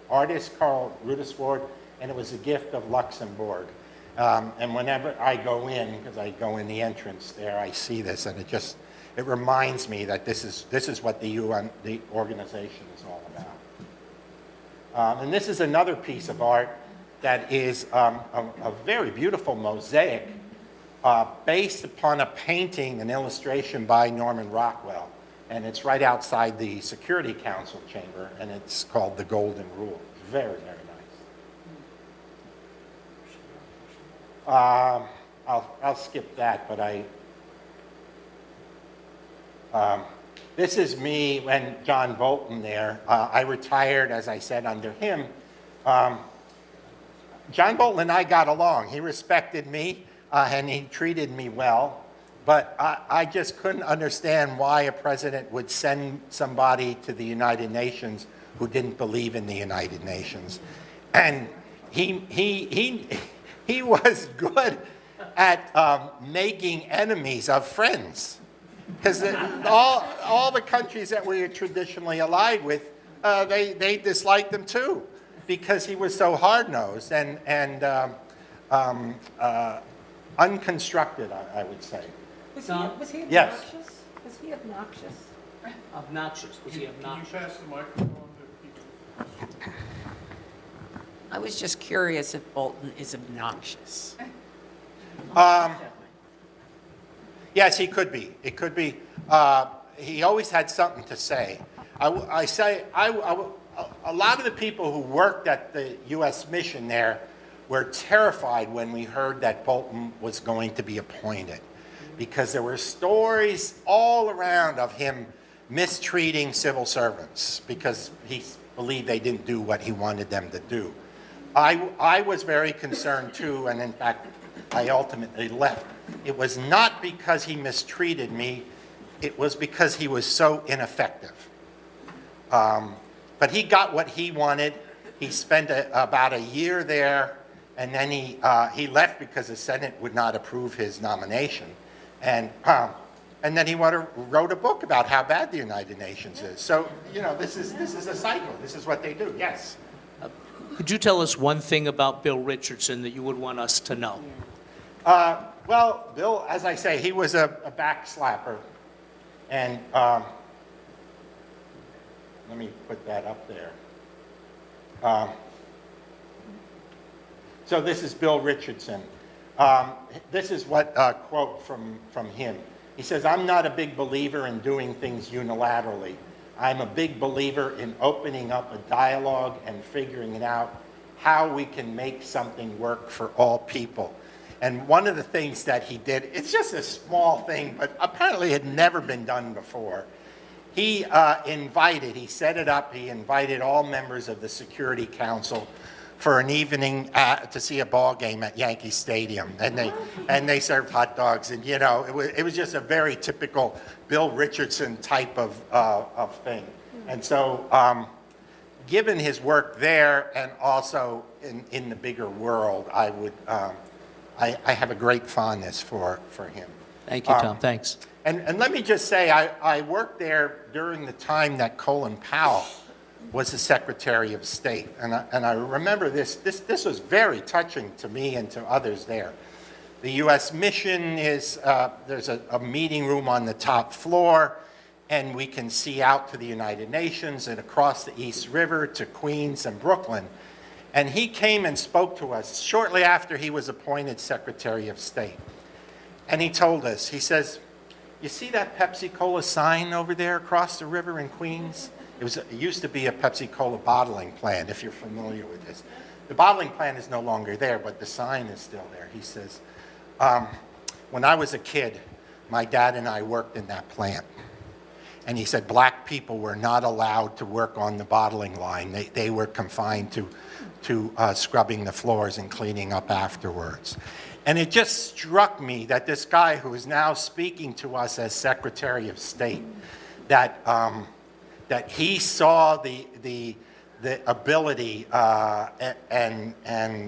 artist, Karl Rudesward, and it was a gift of Luxembourg. And whenever I go in, because I go in the entrance there, I see this, and it reminds me that this is what the UN, the organization, is all about. And this is another piece of art that is a very beautiful mosaic based upon a painting, an illustration by Norman Rockwell. And it's right outside the Security Council chamber, and it's called The Golden Rule. Very, very nice. I'll skip that, but this is me when John Bolton there. I retired, as I said, under him. John Bolton and I got along. He respected me, and he treated me well. But I just couldn't understand why a president would send somebody to the United Nations who didn't believe in the United Nations. And he was good at making enemies of friends. Because all the countries that we are traditionally allied with, they disliked him too, because he was so hard-nosed and unconstructed, I would say. Was he Yes. obnoxious? he obnoxious? Obnoxious, was he obnoxious? Can you pass the microphone to people? I was just curious if Bolton is obnoxious. Yes, he could be. It could be. He always had something to say. A lot of the people who worked at the U.S. mission there were terrified when we heard that Bolton was going to be appointed, because there were stories all around of him mistreating civil servants because he believed they didn't do what he wanted them to do. I was very concerned too, and in fact, I ultimately left. It was not because he mistreated me, it was because he was so ineffective. But he got what he wanted. He spent about a year there, and then he left because the Senate would not approve his nomination. And then he wrote a book about how bad the United Nations is. So, you know, this is a cycle. This is what they do. Yes. Could you tell us one thing about Bill Richardson that you would want us to know? Well, Bill, as I say, he was a backslapper. And let me put that up there. So this is Bill Richardson. This is what quote from him. He says, "I'm not a big believer in doing things unilaterally. I'm a big believer in opening up a dialogue and figuring out how we can make something work for all people." And one of the things that he did, it's just a small thing, but apparently had never been done before. He set it up, he invited all members of the Security Council for an evening to see a ball game at Yankee Stadium, and they served hot dogs, and you know, it was just a very typical Bill Richardson type of thing. And so, given his work there and also in the bigger world, I have a great fondness for him. Thank you, Tom. Thanks. And let me just say, I worked there during the time that Colin Powell was the Secretary of State. And I remember this was very touching to me and to others there. The U.S. mission is, there's a meeting room on the top floor, and we can see out to the United Nations and across the East River to Queens and Brooklyn. And he came and spoke to us shortly after he was appointed Secretary of State. And he told us, he says, "You see that Pepsi-Cola sign over there across the river in Queens? It used to be a Pepsi-Cola bottling plant, if you're familiar with this. The bottling plant is no longer there, but the sign is still there." He says, "When I was a kid, my dad and I worked in that plant. And he said black people were not allowed to work on the bottling line. They were confined to scrubbing the floors and cleaning up afterwards." And it just struck me that this guy who is now speaking to us as Secretary of State, that he saw the ability and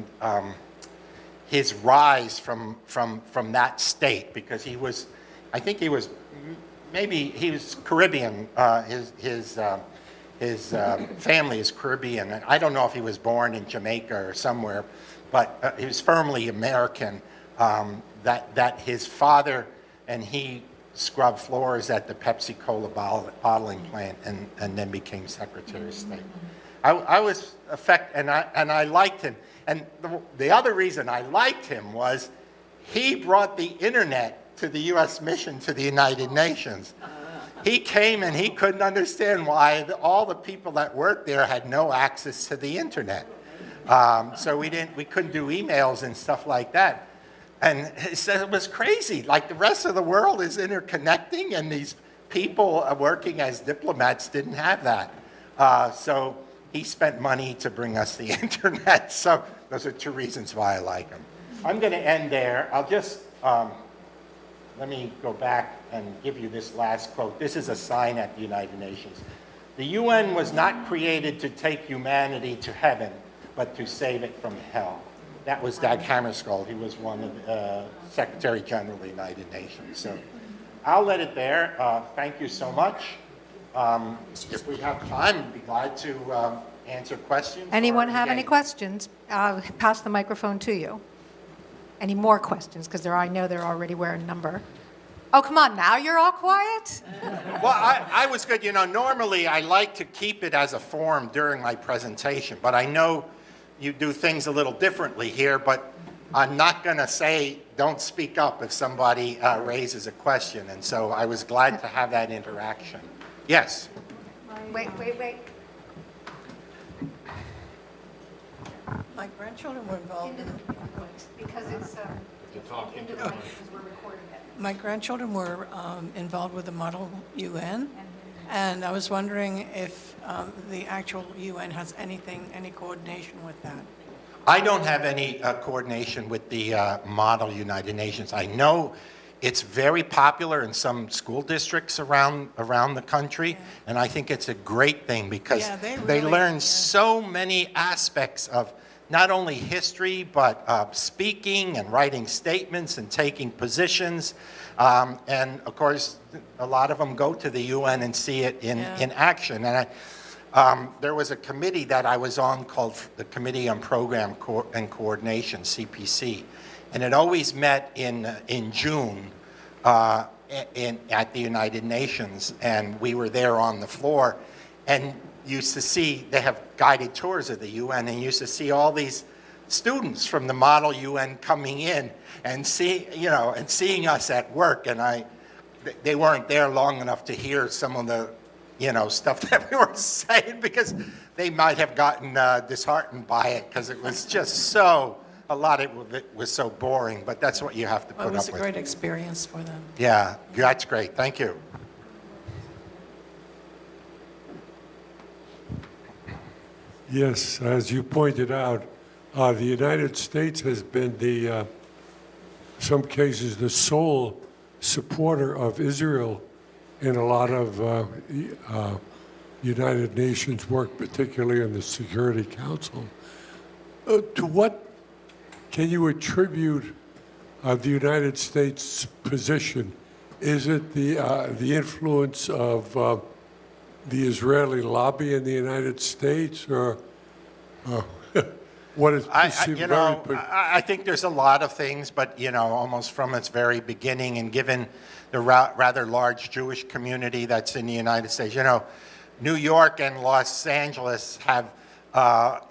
his rise from that state, because he was, I think he was, maybe he was Caribbean. His family is Caribbean, and I don't know if he was born in Jamaica or somewhere, but he was firmly American. That his father and he scrubbed floors at the Pepsi-Cola bottling plant, and then became Secretary of State. I was affected, and I liked him. And the other reason I liked him was he brought the internet to the U.S. mission to the United Nations. He came and he couldn't understand why all the people that worked there had no access to the internet. So we couldn't do emails and stuff like that. And he said it was crazy. Like the rest of the world is interconnecting, and these people working as diplomats didn't have that. So he spent money to bring us the internet. So those are two reasons why I like him. I'm going to end there. I'll just let me go back and give you this last quote. This is a sign at the United Nations. "The UN was not created to take humanity to heaven, but to save it from hell." That was Dag Hammarskjöld. He was one of the Secretary General of the United Nations. So I'll let it there. Thank you so much. If we have time, I'd be glad to answer questions. Anyone have any questions? I'll pass the microphone to you. Any more questions? Because I know they're already wearing a number. Oh, come on, now you're all quiet? Well, I was good. You know, normally I like to keep it as a form during my presentation, but I know you do things a little differently here, but I'm not going to say don't speak up if somebody raises a question, and so I was glad to have that interaction. Yes? Wait. My grandchildren were involved in Because it's into the mic because we're recording it. My grandchildren were involved with the Model UN, and I was wondering if the actual UN has any coordination with that. I don't have any coordination with the Model United Nations. I know it's very popular in some school districts around the country, and I think it's a great thing because they learn so many aspects of not only history, but speaking and writing statements and taking positions. And of course, a lot of them go to the UN and see it in action. And there was a committee that I was on called the Committee on Program and Coordination, CPC. And it always met in June at the United Nations. And we were there on the floor. And used to see, they have guided tours of the UN, and used to see all these students from the Model UN coming in and seeing us at work. And they weren't there long enough to hear some of the, stuff that we were saying, because they might have gotten disheartened by it, because it was just a lot of it was so boring, but that's what you have to put up with. It was a great experience for them. Yeah, that's great. Thank you. Yes, as you pointed out, the United States has been some cases, the sole supporter of Israel in a lot of United Nations work, particularly in the Security Council. To what can you attribute the United States' position? Is it the influence of the Israeli lobby in the United States, or what is perceived? I think there's a lot of things, but almost from its very beginning, and given the rather large Jewish community that's in the United States, New York and Los Angeles have,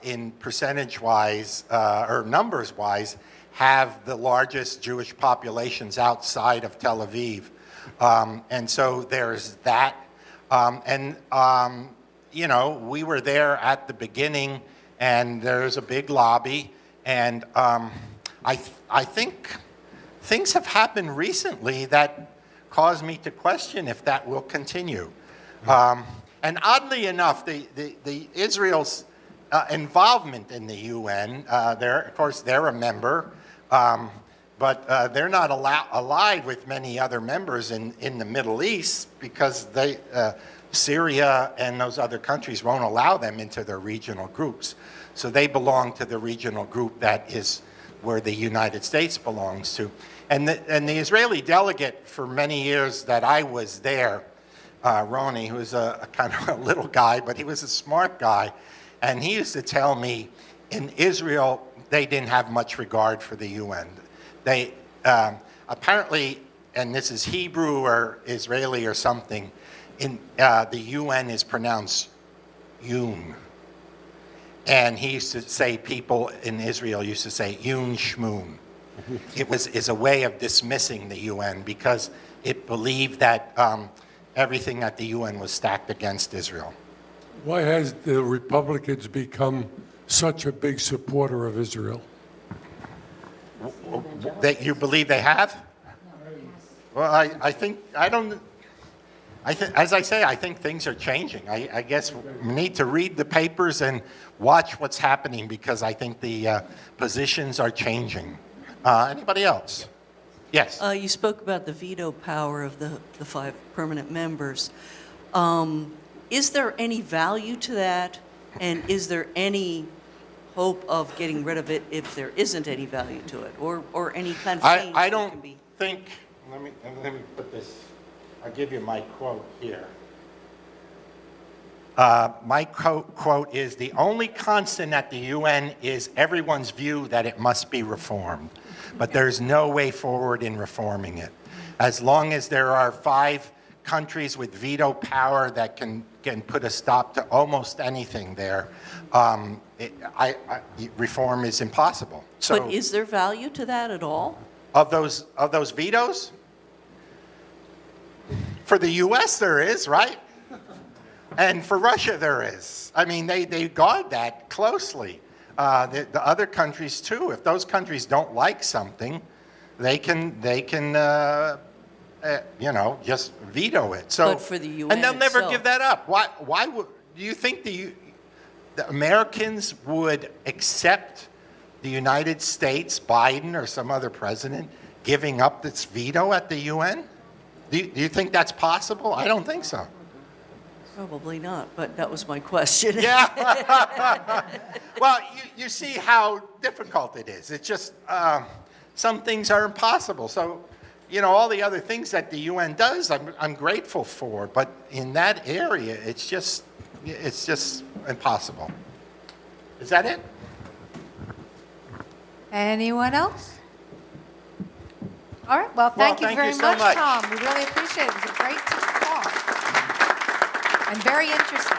in percentage-wise or numbers-wise, have the largest Jewish populations outside of Tel Aviv, and so there's that. We were there at the beginning, and there's a big lobby, and I think things have happened recently that caused me to question if that will continue. And oddly enough, the Israel's involvement in the UN, of course, they're a member, but they're not allied with many other members in the Middle East, because Syria and those other countries won't allow them into their regional groups. So they belong to the regional group that is where the United States belongs to. And the Israeli delegate for many years that I was there, Roni, who was a kind of a little guy, but he was a smart guy, and he used to tell me in Israel they didn't have much regard for the UN. They apparently, and this is Hebrew or Israeli or something, in the UN is pronounced Yun. And he used to say, people in Israel used to say Yun Shmoon. Is a way of dismissing the UN, because it believed that everything at the UN was stacked against Israel. Why has the Republicans become such a big supporter of Israel? That you believe they have? Well, I think as I say, I think things are changing. I guess we need to read the papers and watch what's happening, because I think the positions are changing. Anybody else? Yes. You spoke about the veto power of the 5 permanent members. Is there any value to that? And is there any hope of getting rid of it if there isn't any value to it, or any kind of change? I don't think. Let me put this. I'll give you my quote here. My quote is, "The only constant at the UN is everyone's view that it must be reformed, but there's no way forward in reforming it." as long as there are 5 countries with veto power that can put a stop to almost anything there, reform is impossible. So, But is there value to that at all? of those vetoes, for the U.S. there is, right? And for Russia there is. I mean, they guard that closely. The other countries too. If those countries don't like something, they can just veto it. So, But for the UN and they'll never itself. give that up. Why would do you think the Americans would accept the United States, Biden or some other president, giving up its veto at the UN? Do you think that's possible? I don't think so. Probably not, but that was my question. Yeah. Well, you see how difficult it is. It's just some things are impossible. So, all the other things that the UN does, I'm grateful for. But in that area, it's just impossible. Is that it? Anyone else? All right, well, thank you very so much, Tom. We really appreciate it. It was a great talk and very interesting.